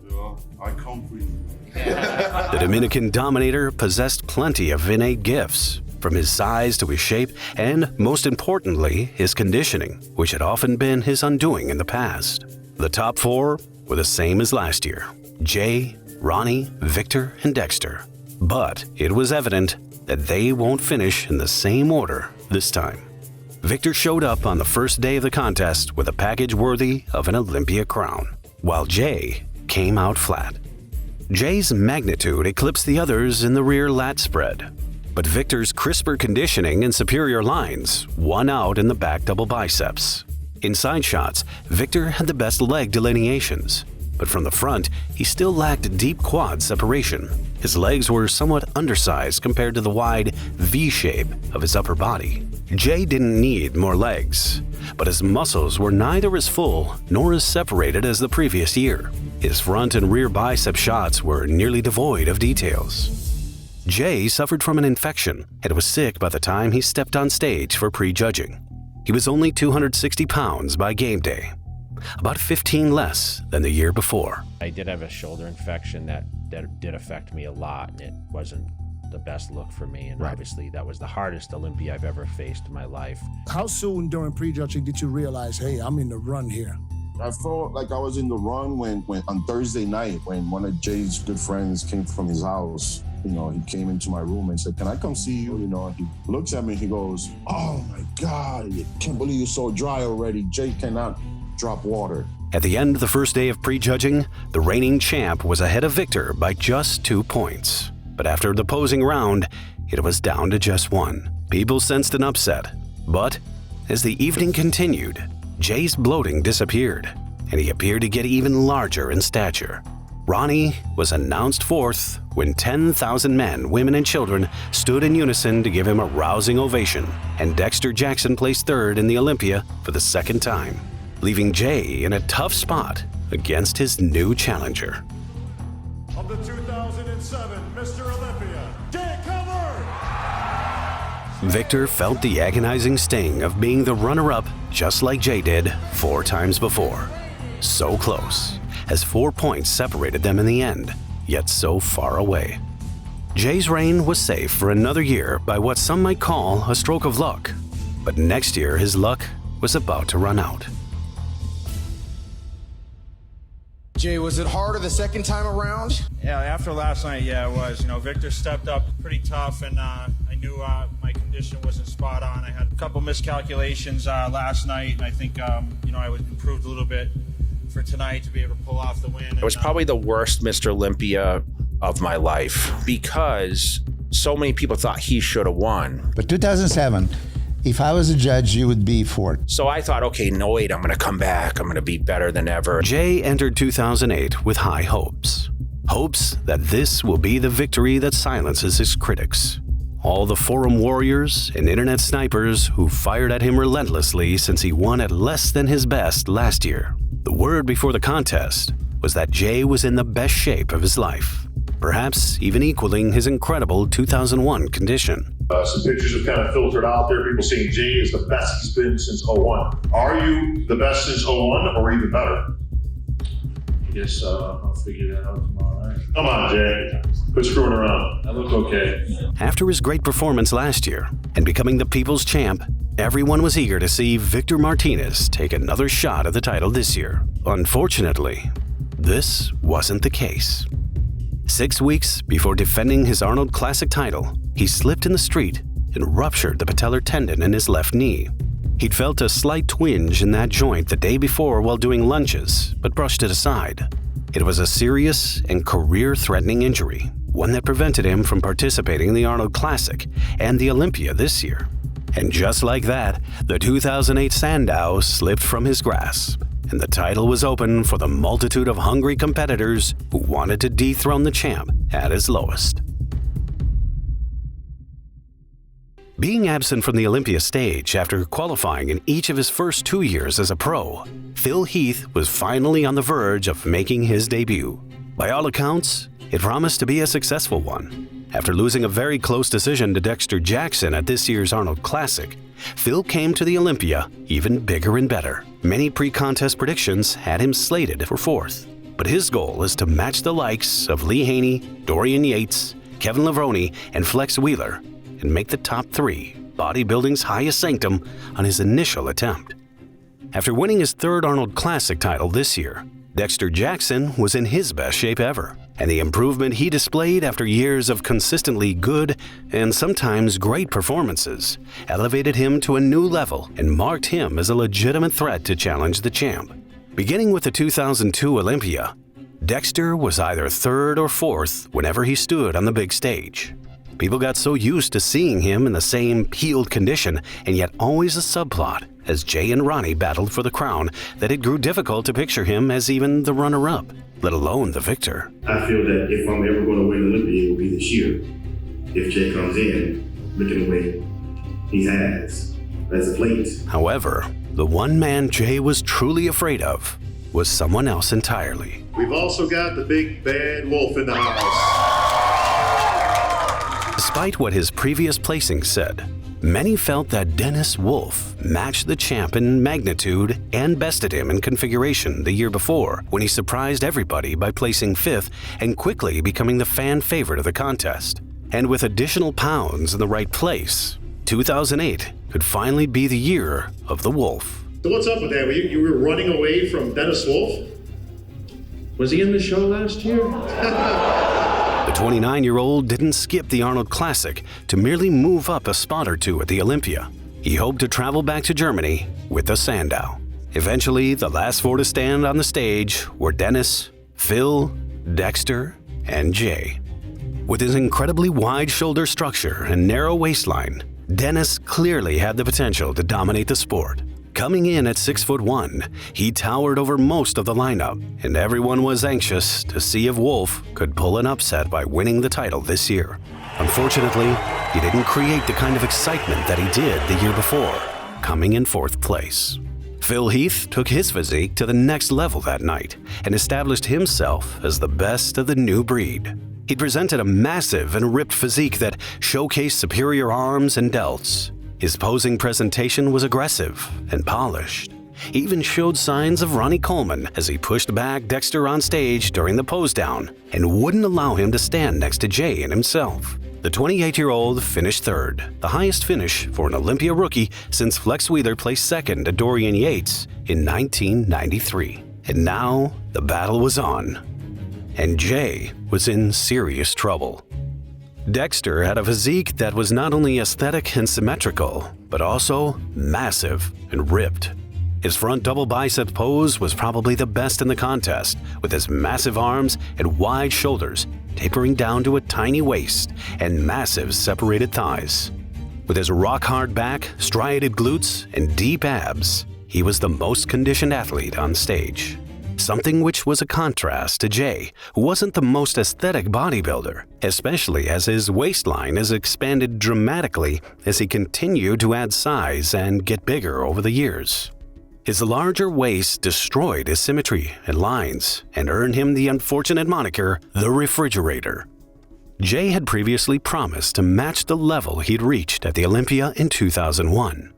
Yeah, I come for you. The Dominican Dominator possessed plenty of innate gifts, from his size to his shape, and most importantly, his conditioning, which had often been his undoing in the past. The top four were the same as last year: Jay, Ronnie, Victor, and Dexter. But it was evident that they won't finish in the same order this time. Victor showed up on the first day of the contest with a package worthy of an Olympia crown, while Jay came out flat. Jay's magnitude eclipsed the others in the rear lat spread, but Victor's crisper conditioning and superior lines won out in the back double biceps. In side shots, Victor had the best leg delineations, but from the front, he still lacked deep quad separation. His legs were somewhat undersized compared to the wide V shape of his upper body. Jay didn't need more legs, but his muscles were neither as full nor as separated as the previous year. His front and rear bicep shots were nearly devoid of details. Jay suffered from an infection and was sick by the time he stepped on stage for prejudging. He was only 260 pounds by game day, about 15 less than the year before. I did have a shoulder infection that did affect me a lot, and it wasn't the best look for me. And obviously that was the hardest Olympia I've ever faced in my life. How soon during prejudging did you realize, hey, I'm in the run here? I felt like I was in the run when on Thursday night, when one of Jay's good friends came from his house. You know, he came into my room and said, "Can I come see you?" You know, he looks at me, he goes, "Oh my God, I can't believe you're so dry already. Jay cannot drop water." At the end of the first day of prejudging, the reigning champ was ahead of Victor by just 2 points. But after the posing round, it was down to just 1. People sensed an upset. But as the evening continued, Jay's bloating disappeared, and he appeared to get even larger in stature. Ronnie was announced fourth when 10,000 men, women, and children stood in unison to give him a rousing ovation, and Dexter Jackson placed third in the Olympia for the second time, leaving Jay in a tough spot against his new challenger. Of the 2007 Mr. Olympia, Jay Cutler! Victor felt the agonizing sting of being the runner-up just like Jay did 4 times before. So close, as 4 points separated them in the end, yet so far away. Jay's reign was safe for another year by what some might call a stroke of luck, but next year his luck was about to run out. Jay, was it harder the second time around? Yeah, after last night, yeah, it was. You know, Victor stepped up pretty tough, and I knew my condition wasn't spot on. I had a couple miscalculations last night, and I think, you know, I was improved a little bit for tonight to be able to pull off the win. It was probably the worst Mr. Olympia of my life because so many people thought he should have won. But 2007, if I was a judge, you would be fourth. So I thought, okay, no, wait, I'm going to come back. I'm going to be better than ever. Jay entered 2008 with high hopes. Hopes that this will be the victory that silences his critics. All the forum warriors and internet snipers who fired at him relentlessly since he won at less than his best last year. The word before the contest was that Jay was in the best shape of his life, perhaps even equaling his incredible 2001 condition. Some pictures have kind of filtered out there. People saying Jay is the best he's been since 01. Are you the best since 01 or even better? I guess I'll figure that out tomorrow night. Come on, Jay. Quit screwing around. I look okay. After his great performance last year and becoming the people's champ, everyone was eager to see Victor Martinez take another shot at the title this year. Unfortunately, this wasn't the case. 6 weeks before defending his Arnold Classic title, he slipped in the street and ruptured the patellar tendon in his left knee. He'd felt a slight twinge in that joint the day before while doing lunges, but brushed it aside. It was a serious and career-threatening injury, one that prevented him from participating in the Arnold Classic and the Olympia this year. And just like that, the 2008 Sandow slipped from his grasp, and the title was open for the multitude of hungry competitors who wanted to dethrone the champ at his lowest. Being absent from the Olympia stage after qualifying in each of his first 2 years as a pro, Phil Heath was finally on the verge of making his debut. By all accounts, it promised to be a successful one. After losing a very close decision to Dexter Jackson at this year's Arnold Classic, Phil came to the Olympia even bigger and better. Many pre-contest predictions had him slated for 4th, but his goal is to match the likes of Lee Haney, Dorian Yates, Kevin Levrone, and Flex Wheeler, and make the top 3, bodybuilding's highest sanctum, on his initial attempt. After winning his 3rd Arnold Classic title this year, Dexter Jackson was in his best shape ever, and the improvement he displayed after years of consistently good and sometimes great performances elevated him to a new level and marked him as a legitimate threat to challenge the champ. Beginning with the 2002 Olympia, Dexter was either 3rd or 4th whenever he stood on the big stage. People got so used to seeing him in the same healed condition and yet always a subplot as Jay and Ronnie battled for the crown that it grew difficult to picture him as even the runner-up, let alone the victor. I feel that if I'm ever going to win Olympia, it will be this year. If Jay comes in looking the way he has as of late. However, the one man Jay was truly afraid of was someone else entirely. We've also got the big bad wolf in the house. Despite what his previous placings said, many felt that Dennis Wolf matched the champ in magnitude and bested him in configuration the year before when he surprised everybody by placing 5th and quickly becoming the fan favorite of the contest. And with additional pounds in the right place, 2008 could finally be the year of the Wolf. So what's up with that? You were running away from Dennis Wolf? Was he in the show last year? The 29-year-old didn't skip the Arnold Classic to merely move up a spot or 2 at the Olympia. He hoped to travel back to Germany with the Sandow. Eventually, the last 4 to stand on the stage were Dennis, Phil, Dexter, and Jay. With his incredibly wide shoulder structure and narrow waistline, Dennis clearly had the potential to dominate the sport. Coming in at 6'1", he towered over most of the lineup, and everyone was anxious to see if Wolf could pull an upset by winning the title this year. Unfortunately, he didn't create the kind of excitement that he did the year before, coming in 4th place. Phil Heath took his physique to the next level that night and established himself as the best of the new breed. He presented a massive and ripped physique that showcased superior arms and delts. His posing presentation was aggressive and polished. He even showed signs of Ronnie Coleman as he pushed back Dexter on stage during the pose down and wouldn't allow him to stand next to Jay and himself. The 28-year-old finished 3rd, the highest finish for an Olympia rookie since Flex Wheeler placed 2nd to Dorian Yates in 1993. And now the battle was on, and Jay was in serious trouble. Dexter had a physique that was not only aesthetic and symmetrical, but also massive and ripped. His front double bicep pose was probably the best in the contest, with his massive arms and wide shoulders tapering down to a tiny waist and massive separated thighs. With his rock-hard back, striated glutes, and deep abs, he was the most conditioned athlete on stage. Something which was a contrast to Jay, who wasn't the most aesthetic bodybuilder, especially as his waistline has expanded dramatically as he continued to add size and get bigger over the years. His larger waist destroyed his symmetry and lines and earned him the unfortunate moniker, the Refrigerator. Jay had previously promised to match the level he'd reached at the Olympia in 2001.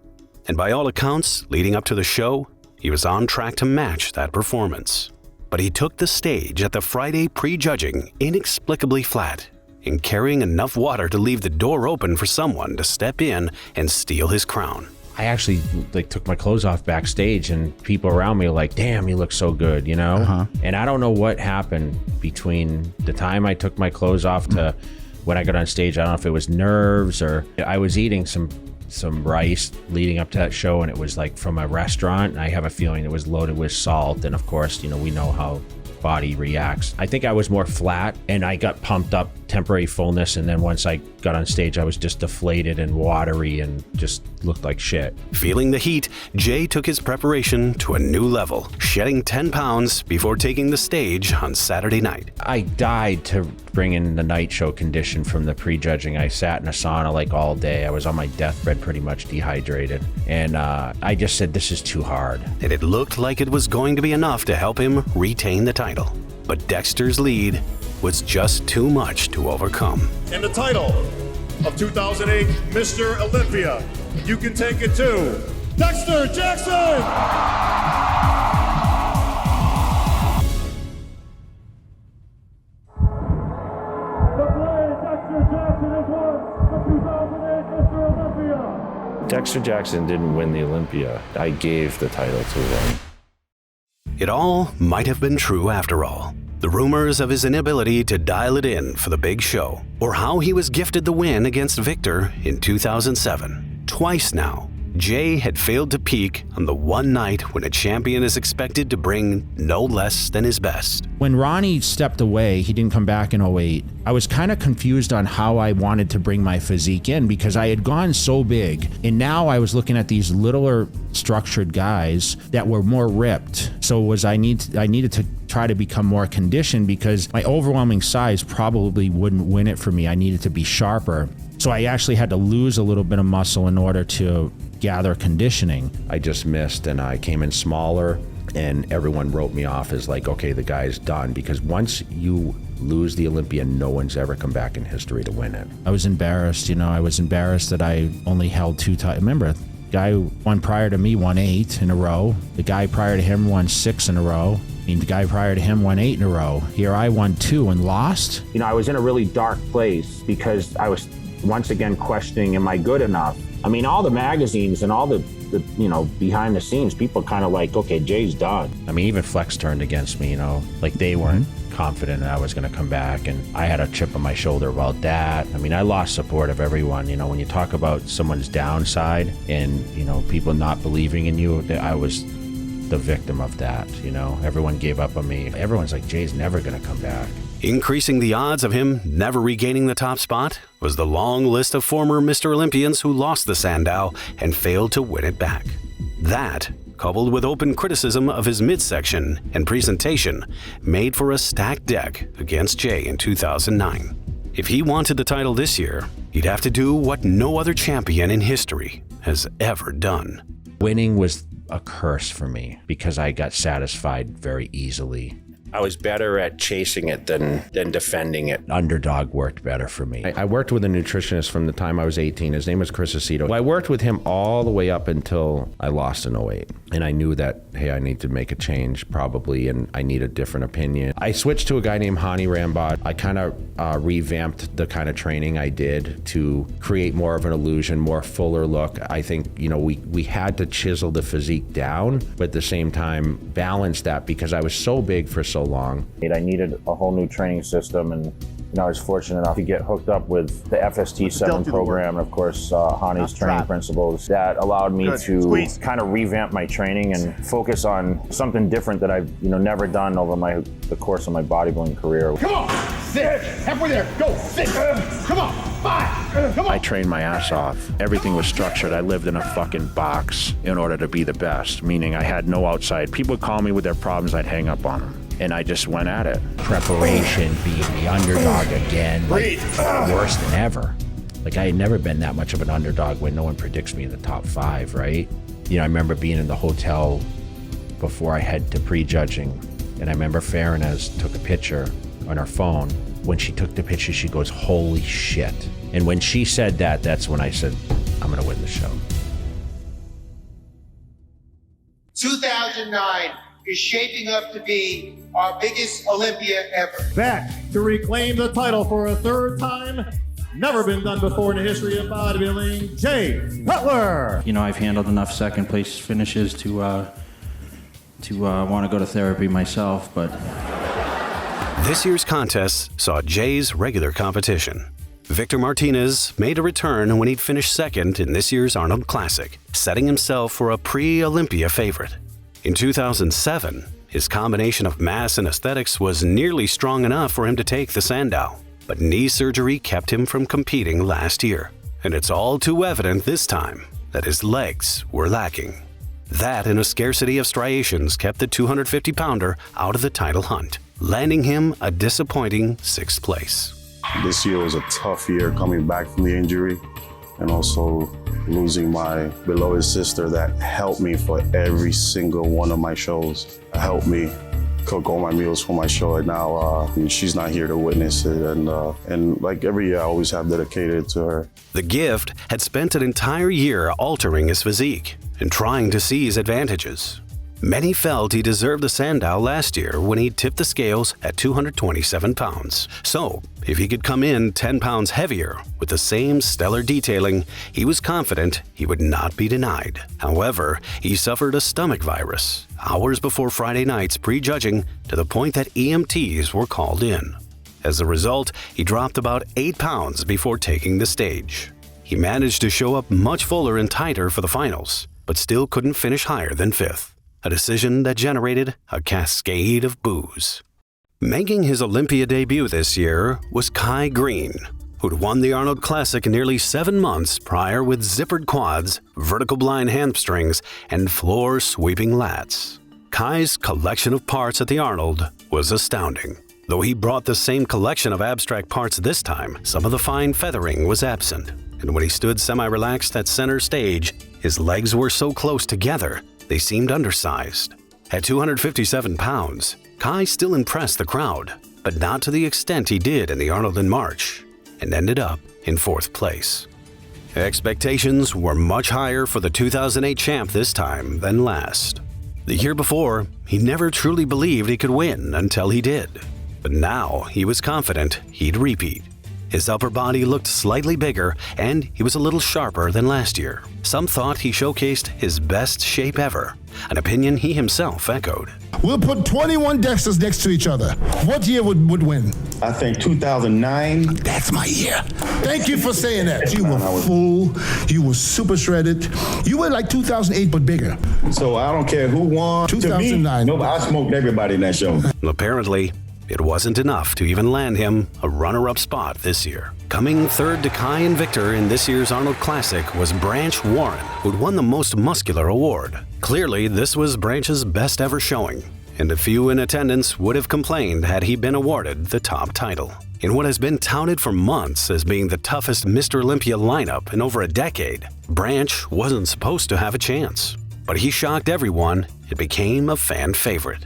And by all accounts, leading up to the show, he was on track to match that performance. But he took the stage at the Friday pre-judging inexplicably flat and carrying enough water to leave the door open for someone to step in and steal his crown. I actually took my clothes off backstage, and people around me were like, damn, you look so good, you know? And I don't know what happened between the time I took my clothes off to when I got on stage. I don't know if it was nerves or I was eating some rice leading up to that show, and it was like from a restaurant, and I have a feeling it was loaded with salt, and of course, you know, we know how body reacts. I think I was more flat, and I got pumped up temporary fullness, and then once I got on stage, I was just deflated and watery and just looked like shit. Feeling the heat, Jay took his preparation to a new level, shedding 10 pounds before taking the stage on Saturday night. I died to bring in the night show condition from the prejudging. I sat in a sauna like all day. I was on my deathbed, pretty much dehydrated. And I just said, this is too hard. And it looked like it was going to be enough to help him retain the title. But Dexter's lead was just too much to overcome. And the title of 2008 Mr. Olympia, you can take it to Dexter Jackson! Dexter Jackson didn't win the Olympia. I gave the title to him. It all might have been true after all. The rumors of his inability to dial it in for the big show, or how he was gifted the win against Victor in 2007. Twice now, Jay had failed to peak on the one night when a champion is expected to bring no less than his best. When Ronnie stepped away, he didn't come back in 08. I was kind of confused on how I wanted to bring my physique in because I had gone so big, and now I was looking at these littler structured guys that were more ripped. So I needed to try to become more conditioned because my overwhelming size probably wouldn't win it for me. I needed to be sharper. So I actually had to lose a little bit of muscle in order to gather conditioning. I just missed and I came in smaller, and everyone wrote me off as like, okay, the guy's done, because once you lose the Olympia, no one's ever come back in history to win it. I was embarrassed, I was embarrassed that I only held 2 titles. Remember, the guy one prior to me won 8 in a row. The guy prior to him won 6 in a row. The guy prior to him won 8 in a row. Here I won 2 and lost. I was in a really dark place because I was once again questioning, am I good enough? All the magazines and all the behind the scenes, people kind of like, okay, Jay's done. Even Flex turned against me, like they weren't confident that I was going to come back, and I had a chip on my shoulder about that. I lost support of everyone. When you talk about someone's downside and, people not believing in you, I was the victim of that. Everyone gave up on me. Everyone's like, Jay's never going to come back. Increasing the odds of him never regaining the top spot was the long list of former Mr. Olympians who lost the Sandow and failed to win it back. That, coupled with open criticism of his midsection and presentation, made for a stacked deck against Jay in 2009. If he wanted the title this year, he'd have to do what no other champion in history has ever done. Winning was a curse for me because I got satisfied very easily. I was better at chasing it than defending it. Underdog worked better for me. I worked with a nutritionist from the time I was 18. His name was Chris Aceto. I worked with him all the way up until I lost in 08. And I knew that, hey, I need to make a change probably, and I need a different opinion. I switched to a guy named Hani Rambod. I kind of revamped the kind of training I did to create more of an illusion, more fuller look. I think, we had to chisel the physique down, but at the same time balance that because I was so big for so long. I needed a whole new training system, and I was fortunate enough to get hooked up with the FST7 program, and of course Hani's training principles that allowed me to kind of revamp my training and focus on something different that I've never done over the course of my bodybuilding career. Come on, 6, halfway there, go, 6, come on, 5, come on. I trained my ass off. Everything was structured. I lived in a fucking box in order to be the best, meaning I had no outside. People would call me with their problems, I'd hang up on them. And I just went at it. Preparation, being the underdog again, worse than ever. I had never been that much of an underdog when no one predicts me in the top 5, right? I remember being in the hotel before I head to prejudging, and I remember Farronez took a picture on her phone. When she took the picture, she goes, holy shit. And when she said that, that's when I said, I'm gonna win the show. 2009 is shaping up to be our biggest Olympia ever. Back to reclaim the title for a 3rd time. Never been done before in the history of bodybuilding, Jay Cutler. I've handled enough second place finishes to want to go to therapy myself, but... This year's contest saw Jay's regular competition. Victor Martinez made a return when he'd finished 2nd in this year's Arnold Classic, setting himself for a pre-Olympia favorite. In 2007, his combination of mass and aesthetics was nearly strong enough for him to take the Sandow. but knee surgery kept him from competing last year. And it's all too evident this time that his legs were lacking. That and a scarcity of striations kept the 250-pounder out of the title hunt, landing him a disappointing 6th place. This year was a tough year coming back from the injury and also losing my beloved sister that helped me for every single one of my shows. Helped me cook all my meals for my show, and now she's not here to witness it. And like every year, I always have dedicated to her. The Gift had spent an entire year altering his physique and trying to seize advantages. Many felt he deserved the Sandow last year when he tipped the scales at 227 pounds. So, if he could come in 10 pounds heavier with the same stellar detailing, he was confident he would not be denied. However, he suffered a stomach virus hours before Friday night's prejudging, to the point that EMTs were called in. As a result, he dropped about 8 pounds before taking the stage. He managed to show up much fuller and tighter for the finals, but still couldn't finish higher than 5th. A decision that generated a cascade of boos. Making his Olympia debut this year was Kai Green, who'd won the Arnold Classic nearly 7 months prior with zippered quads, vertical blind hamstrings, and floor-sweeping lats. Kai's collection of parts at the Arnold was astounding. Though he brought the same collection of abstract parts this time, some of the fine feathering was absent, and when he stood semi-relaxed at center stage, his legs were so close together they seemed undersized. At 257 pounds, Kai still impressed the crowd, but not to the extent he did in the Arnold in March, and ended up in 4th place. Expectations were much higher for the 2008 champ this time than last. The year before, he never truly believed he could win until he did. But now he was confident he'd repeat. His upper body looked slightly bigger, and he was a little sharper than last year. Some thought he showcased his best shape ever, an opinion he himself echoed. We'll put 21 Dexters next to each other. What year would win? I think 2009. That's my year. Thank you for saying that. You were full. You were super shredded. You were like 2008, but bigger. So I don't care who won. 2009. No, I smoked everybody in that show. Apparently, it wasn't enough to even land him a runner-up spot this year. Coming 3rd to Kai and Victor in this year's Arnold Classic was Branch Warren, who'd won the Most Muscular award. Clearly, this was Branch's best ever showing, and a few in attendance would have complained had he been awarded the top title. In what has been touted for months as being the toughest Mr. Olympia lineup in over a decade, Branch wasn't supposed to have a chance. But he shocked everyone and became a fan favorite.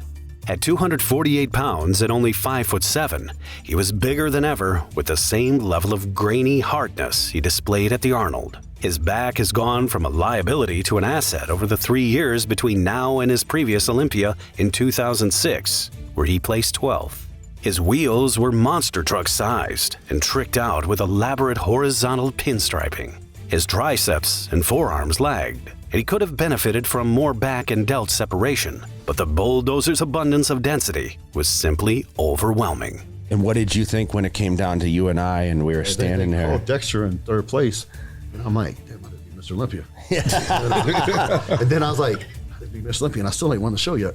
At 248 pounds and only 5'7", he was bigger than ever with the same level of grainy hardness he displayed at the Arnold. His back has gone from a liability to an asset over the 3 years between now and his previous Olympia in 2006, where he placed 12th. His wheels were monster truck sized and tricked out with elaborate horizontal pinstriping. His triceps and forearms lagged, and he could have benefited from more back and delt separation, but the bulldozer's abundance of density was simply overwhelming. And what did you think when it came down to you and I and we were standing there? Oh, Dexter in 3rd place. And I'm like, damn, I didn't beat Mr. Olympia. And then I was like, I didn't beat Mr. Olympia, and I still ain't won the show yet.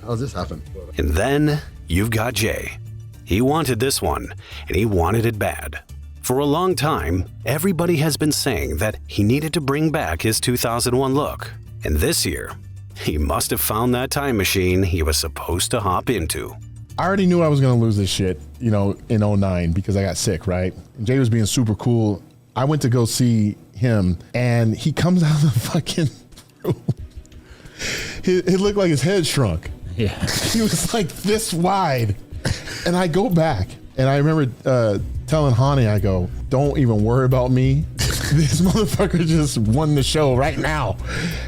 How's this happen? And then you've got Jay. He wanted this one, and he wanted it bad. For a long time, everybody has been saying that he needed to bring back his 2001 look. And this year, he must have found that time machine he was supposed to hop into. I already knew I was going to lose this shit, in 09 because I got sick, right? And Jay was being super cool. I went to go see him, and he comes out of the fucking room. It looked like his head shrunk. Yeah. He was like this wide. And I go back, and I remember telling Hani, I go, don't even worry about me. This motherfucker just won the show right now.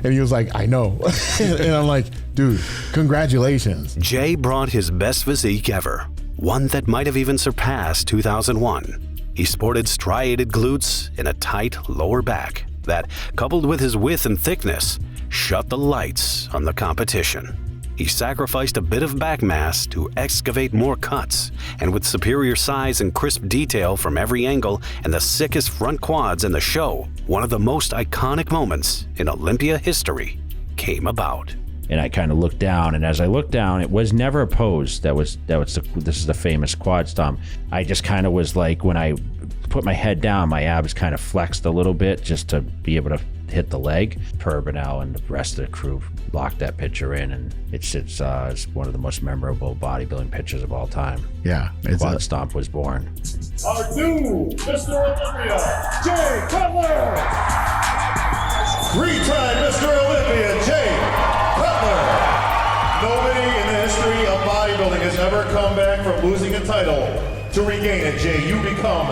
And he was like, I know. And I'm like, dude, congratulations. Jay brought his best physique ever, one that might have even surpassed 2001. He sported striated glutes and a tight lower back that, coupled with his width and thickness, shut the lights on the competition. He sacrificed a bit of back mass to excavate more cuts, and with superior size and crisp detail from every angle and the sickest front quads in the show, one of the most iconic moments in Olympia history came about. And I kind of looked down, and as I looked down, it was never a pose. This is the famous quad stomp. I just kind of was like, when I put my head down, my abs kind of flexed a little bit just to be able to hit the leg. Burnell and the rest of the crew locked that picture in, and it's one of the most memorable bodybuilding pictures of all time. Yeah, Quad Stomp was born. Our new Mr. Olympia, Jay Cutler. 3-time Mr. Olympia, Jay Cutler. Nobody in the history of bodybuilding has ever come back from losing a title to regain it. Jay, you become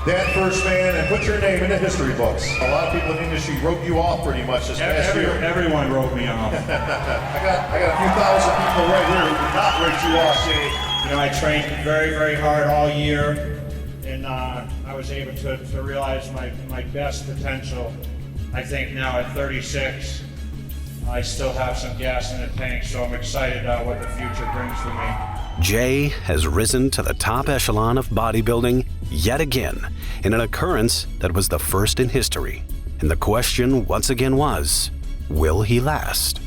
that first man and put your name in the history books. A lot of people in the industry wrote you off pretty much this past year. Everyone wrote me off. I got a few thousand people right here who did not write you off. You know, I trained very, very hard all year, and I was able to realize my best potential. I think now at 36, I still have some gas in the tank, so I'm excited what the future brings for me. Jay has risen to the top echelon of bodybuilding yet again in an occurrence that was the first in history. And the question once again was, will he last?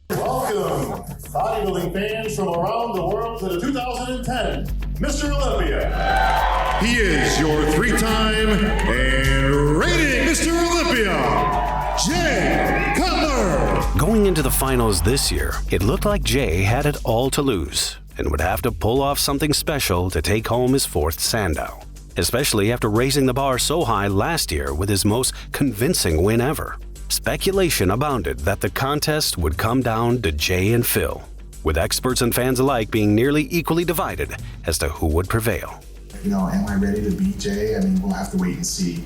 Welcome, bodybuilding fans from around the world, to the 2010 Mr. Olympia. He is your 3-time and reigning Mr. Olympia, Jay Cutler. Going into the finals this year, it looked like Jay had it all to lose and would have to pull off something special to take home his 4th Sandow, especially after raising the bar so high last year with his most convincing win ever. Speculation abounded that the contest would come down to Jay and Phil, with experts and fans alike being nearly equally divided as to who would prevail. You know, am I ready to beat Jay? I mean, we'll have to wait and see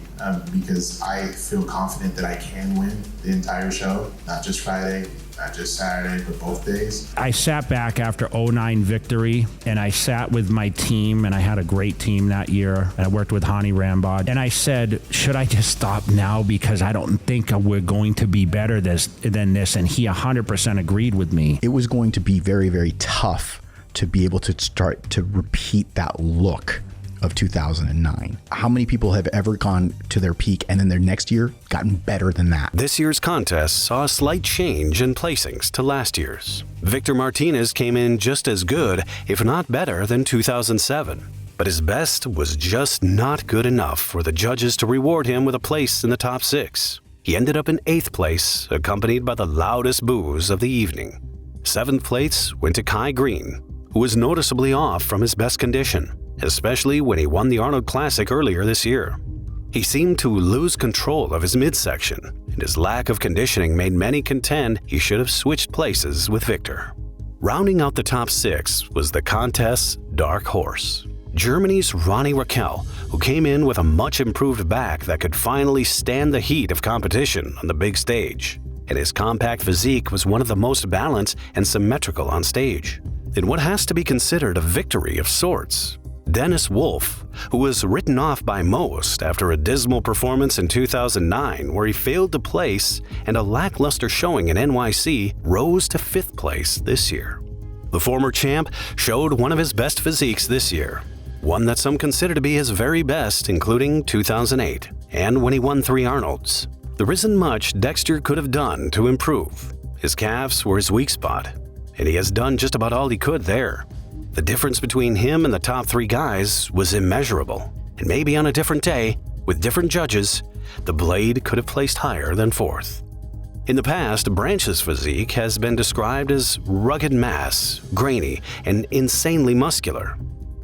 because I feel confident that I can win the entire show, not just Friday, not just Saturday, but both days. I sat back after 09 victory, and I sat with my team, and I had a great team that year. And I worked with Hani Rambod, and I said, should I just stop now because I don't think we're going to be better than this? And he 100% agreed with me. It was going to be very, very tough to be able to start to repeat that look of 2009. How many people have ever gone to their peak and then their next year gotten better than that? This year's contest saw a slight change in placings to last year's. Victor Martinez came in just as good, if not better, than 2007. But his best was just not good enough for the judges to reward him with a place in the top 6. He ended up in 8th place, accompanied by the loudest boos of the evening. 7th place went to Kai Green, who was noticeably off from his best condition, especially when he won the Arnold Classic earlier this year. He seemed to lose control of his midsection, and his lack of conditioning made many contend he should have switched places with Victor. Rounding out the top 6 was the contest's dark horse, Germany's Ronnie Raquel, who came in with a much improved back that could finally stand the heat of competition on the big stage, and his compact physique was one of the most balanced and symmetrical on stage. In what has to be considered a victory of sorts, Dennis Wolf, who was written off by most after a dismal performance in 2009 where he failed to place and a lackluster showing in NYC, rose to 5th place this year. The former champ showed one of his best physiques this year, one that some consider to be his very best, including 2008, and when he won 3 Arnolds. There isn't much Dexter could have done to improve. His calves were his weak spot, and he has done just about all he could there. The difference between him and the top 3 guys was immeasurable, and maybe on a different day, with different judges, the Blade could have placed higher than 4th. In the past, Branch's physique has been described as rugged mass, grainy, and insanely muscular.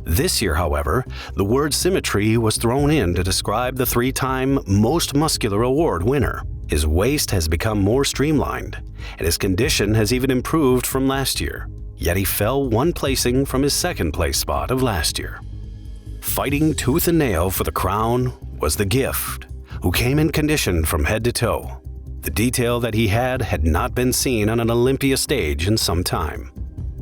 This year, however, the word symmetry was thrown in to describe the 3-time Most Muscular Award winner. His waist has become more streamlined, and his condition has even improved from last year. Yet he fell 1 placing from his 2nd place spot of last year. Fighting tooth and nail for the crown was the Gift, who came in condition from head to toe. The detail that he had not been seen on an Olympia stage in some time.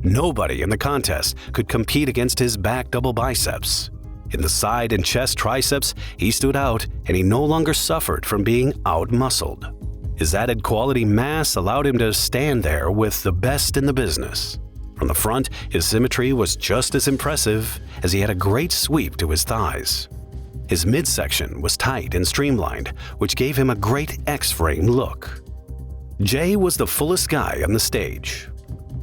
Nobody in the contest could compete against his back double biceps. In the side and chest triceps, he stood out, and he no longer suffered from being out-muscled. His added quality mass allowed him to stand there with the best in the business. From the front, his symmetry was just as impressive, as he had a great sweep to his thighs. His midsection was tight and streamlined, which gave him a great X-frame look. Jay was the fullest guy on the stage.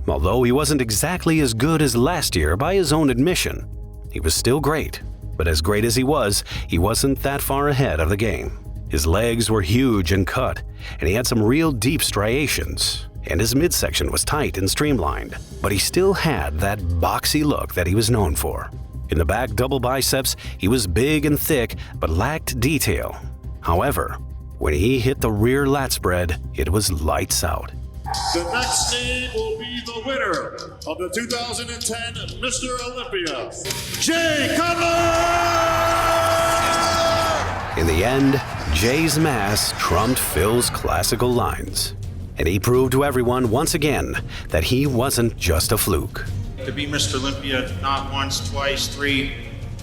Although he wasn't exactly as good as last year by his own admission, he was still great. But as great as he wasn't that far ahead of the game. His legs were huge and cut, and he had some real deep striations, and his midsection was tight and streamlined, but he still had that boxy look that he was known for. In the back double biceps, he was big and thick, but lacked detail. However, when he hit the rear lat spread, it was lights out. The next name will be the winner of the 2010 Mr. Olympia, Jay Cutler! In the end, Jay's mass trumped Phil's classical lines, and he proved to everyone once again that he wasn't just a fluke. To be Mr. Olympia not once, twice, three,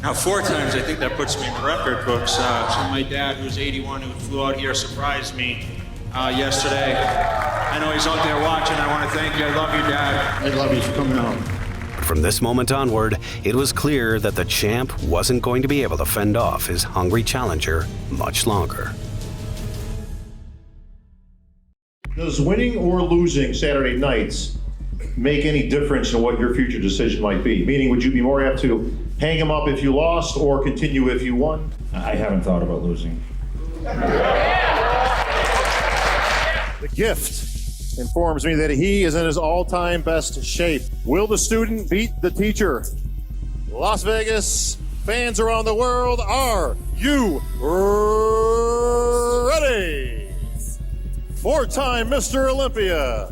now 4 times, I think that puts me in the record books. So my dad, who's 81, who flew out here, surprised me yesterday. I know he's out there watching. I want to thank you. I love you, Dad. I love you for coming out. From this moment onward, it was clear that the champ wasn't going to be able to fend off his hungry challenger much longer. Does winning or losing Saturday nights make any difference in what your future decision might be? Meaning, would you be more apt to hang him up if you lost or continue if you won? I haven't thought about losing. The gift informs me that he is in his all-time best shape. Will the student beat the teacher? Las Vegas, fans around the world, are you ready? 4-time Mr. Olympia,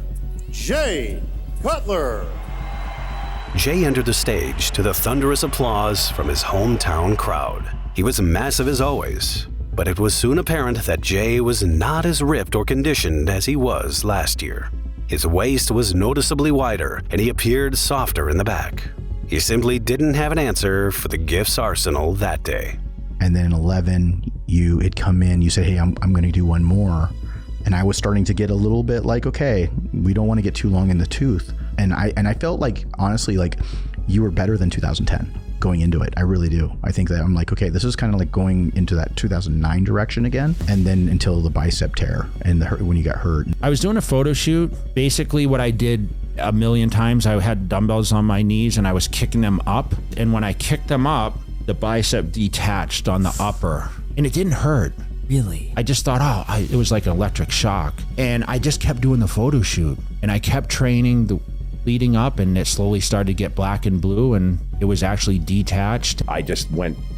Jay Cutler. Jay entered the stage to the thunderous applause from his hometown crowd. He was massive as always, but it was soon apparent that Jay was not as ripped or conditioned as he was last year. His waist was noticeably wider, and he appeared softer in the back. He simply didn't have an answer for the gifts arsenal that day. And then in 11, you had come in, you said, hey, I'm going to do one more. And I was starting to get a little bit like, okay, we don't want to get too long in the tooth. And I felt like, honestly, like you were better than 2010 going into it. I really do. I think that I'm like, okay, this is kind of like going into that 2009 direction again. And then until the bicep tear and when you got hurt. I was doing a photo shoot. Basically what I did a million times, I had dumbbells on my knees and I was kicking them up. And when I kicked them up, the bicep detached on the upper and it didn't hurt. Really? I just thought, it was like an electric shock. And I just kept doing the photo shoot and I kept training leading up, and it slowly started to get black and blue, and it was actually detached. I just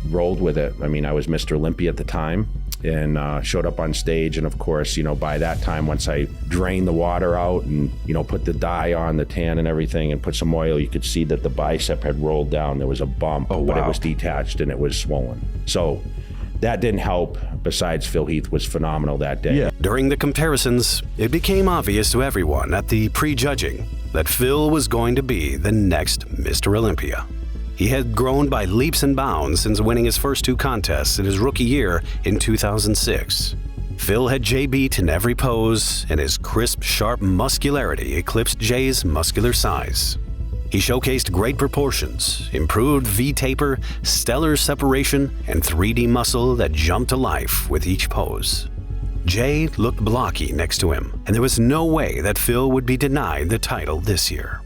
rolled with it. I mean, I was Mr. Olympia at the time and showed up on stage. And of course, by that time, once I drained the water out and, put the dye on, the tan and everything, and put some oil, you could see that the bicep had rolled down. There was a bump, but it was detached and it was swollen. So that didn't help. Besides, Phil Heath was phenomenal that day. Yeah. During the comparisons, it became obvious to everyone at the pre-judging that Phil was going to be the next Mr. Olympia. He had grown by leaps and bounds since winning his first 2 contests in his rookie year in 2006. Phil had Jay beat in every pose, and his crisp, sharp muscularity eclipsed Jay's muscular size. He showcased great proportions, improved V-taper, stellar separation, and 3D muscle that jumped to life with each pose. Jay looked blocky next to him, and there was no way that Phil would be denied the title this year.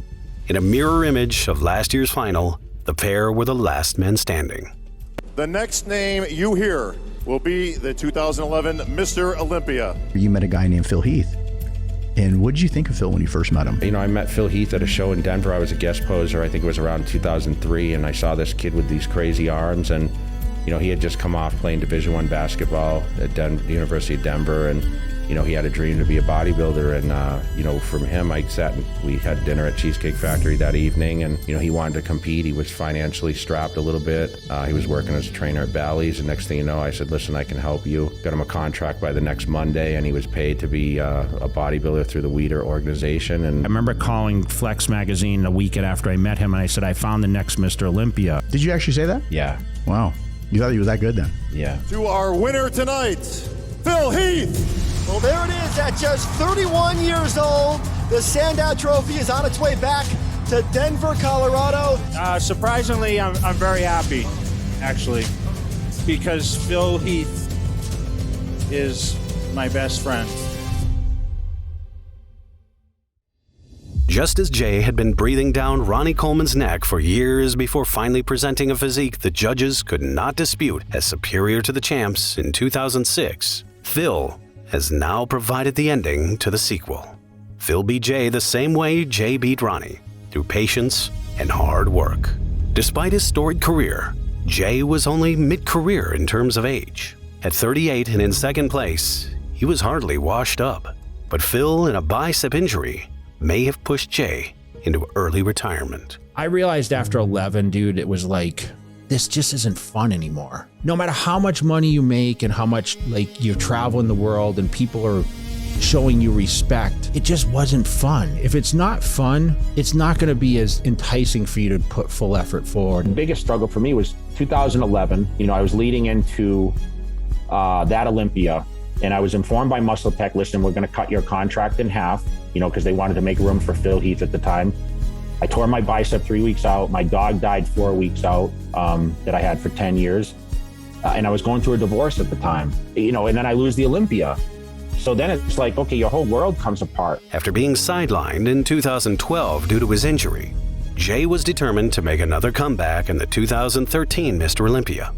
In a mirror image of last year's final, the pair were the last men standing. The next name you hear will be the 2011 Mr. Olympia. You met a guy named Phil Heath. And what did you think of Phil when you first met him? I met Phil Heath at a show in Denver. I was a guest poser. I think it was around 2003, and I saw this kid with these crazy arms, and he had just come off playing Division I basketball at the University of Denver, and he had a dream to be a bodybuilder. And from him, I sat and we had dinner at Cheesecake Factory that evening, and he wanted to compete. He was financially strapped a little bit. He was working as a trainer at Bally's, and next thing you know, I said, listen, I can help you. Got him a contract by the next Monday, and he was paid to be a bodybuilder through the Weider organization. And I remember calling Flex magazine a week after I met him, and I said, I found the next Mr. Olympia. Did you actually say that? Yeah. Wow. You thought he was that good then? Yeah. To our winner tonight, Phil Heath. Well, there it is. At just 31 years old, the Sandow Trophy is on its way back to Denver, Colorado. Surprisingly, I'm very happy, actually, because Phil Heath is my best friend. Just as Jay had been breathing down Ronnie Coleman's neck for years before finally presenting a physique the judges could not dispute as superior to the champs in 2006, Phil has now provided the ending to the sequel. Phil beat Jay the same way Jay beat Ronnie, through patience and hard work. Despite his storied career, Jay was only mid-career in terms of age. At 38 and in second place, he was hardly washed up. But Phil, in a bicep injury, may have pushed Jay into early retirement. I realized after 11, dude, it was like, this just isn't fun anymore. No matter how much money you make and how much like you travel in the world and people are showing you respect, it just wasn't fun. If it's not fun, it's not going to be as enticing for you to put full effort forward. The biggest struggle for me was 2011. I was leading into that Olympia, and I was informed by Muscle Tech, listen, we're going to cut your contract in half, because they wanted to make room for Phil Heath at the time. I tore my bicep 3 weeks out. My dog died 4 weeks out that I had for 10 years. And I was going through a divorce at the time, and then I lose the Olympia. So then it's like, okay, your whole world comes apart. After being sidelined in 2012 due to his injury, Jay was determined to make another comeback in the 2013 Mr. Olympia.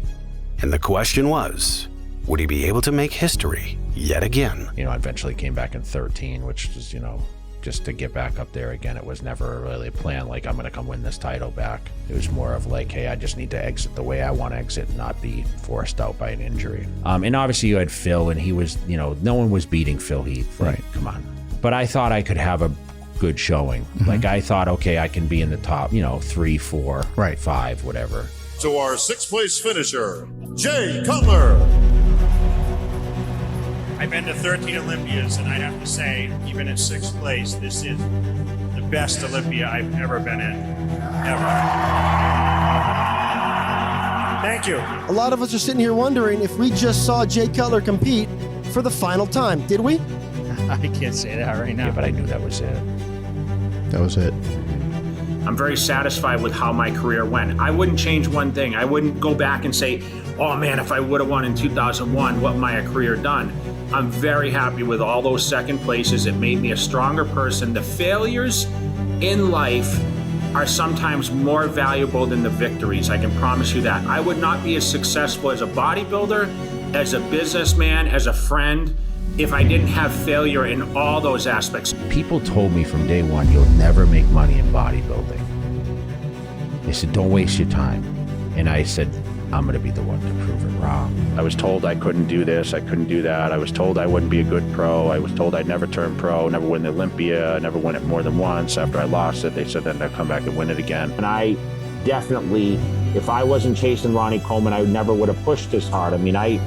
And the question was, would he be able to make history yet again? I eventually came back in 13, which is, just to get back up there again. It was never really a plan like I'm going to come win this title back. It was more of like, hey, I just need to exit the way I want to exit and not be forced out by an injury. And obviously you had Phil, and he was, no one was beating Phil Heath. Right. Come on. But I thought I could have a good showing. Like I thought, okay, I can be in the top, 3, 4, 5, whatever. To our sixth place finisher, Jay Cutler. I've been to 13 Olympias, and I have to say, even at 6th place, this is the best Olympia I've ever been in, ever. Thank you. A lot of us are sitting here wondering if we just saw Jay Cutler compete for the final time. Did we? I can't say that right now. Yeah, but I knew that was it. That was it. I'm very satisfied with how my career went. I wouldn't change one thing. I wouldn't go back and say, oh man, if I would have won in 2001, what might a career done? I'm very happy with all those second places. It made me a stronger person. The failures in life are sometimes more valuable than the victories. I can promise you that. I would not be as successful as a bodybuilder, as a businessman, as a friend, if I didn't have failure in all those aspects. People told me from day one, you'll never make money in bodybuilding. They said, don't waste your time. And I said, I'm going to be the one to prove it wrong. I was told I couldn't do this, I couldn't do that. I was told I wouldn't be a good pro. I was told I'd never turn pro, never win the Olympia, never win it more than once. After I lost it, they said then I'd come back and win it again. And I definitely, if I wasn't chasing Ronnie Coleman, I never would have pushed as hard. I mean, I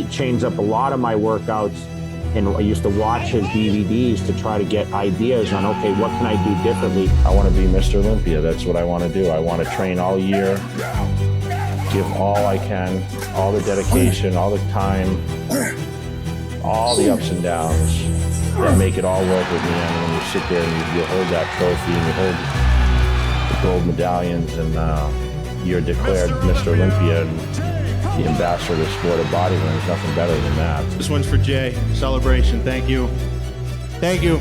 changed up a lot of my workouts, and I used to watch his DVDs to try to get ideas on, okay, what can I do differently? I want to be Mr. Olympia. That's what I want to do. I want to train all year, give all I can, all the dedication, all the time, all the ups and downs that make it all worth it. And when you sit there and you hold that trophy and you hold the gold medallions and you're declared Mr. Olympia and the ambassador of the sport of bodybuilding, there's nothing better than that. This one's for Jay. Celebration. Thank you. Thank you.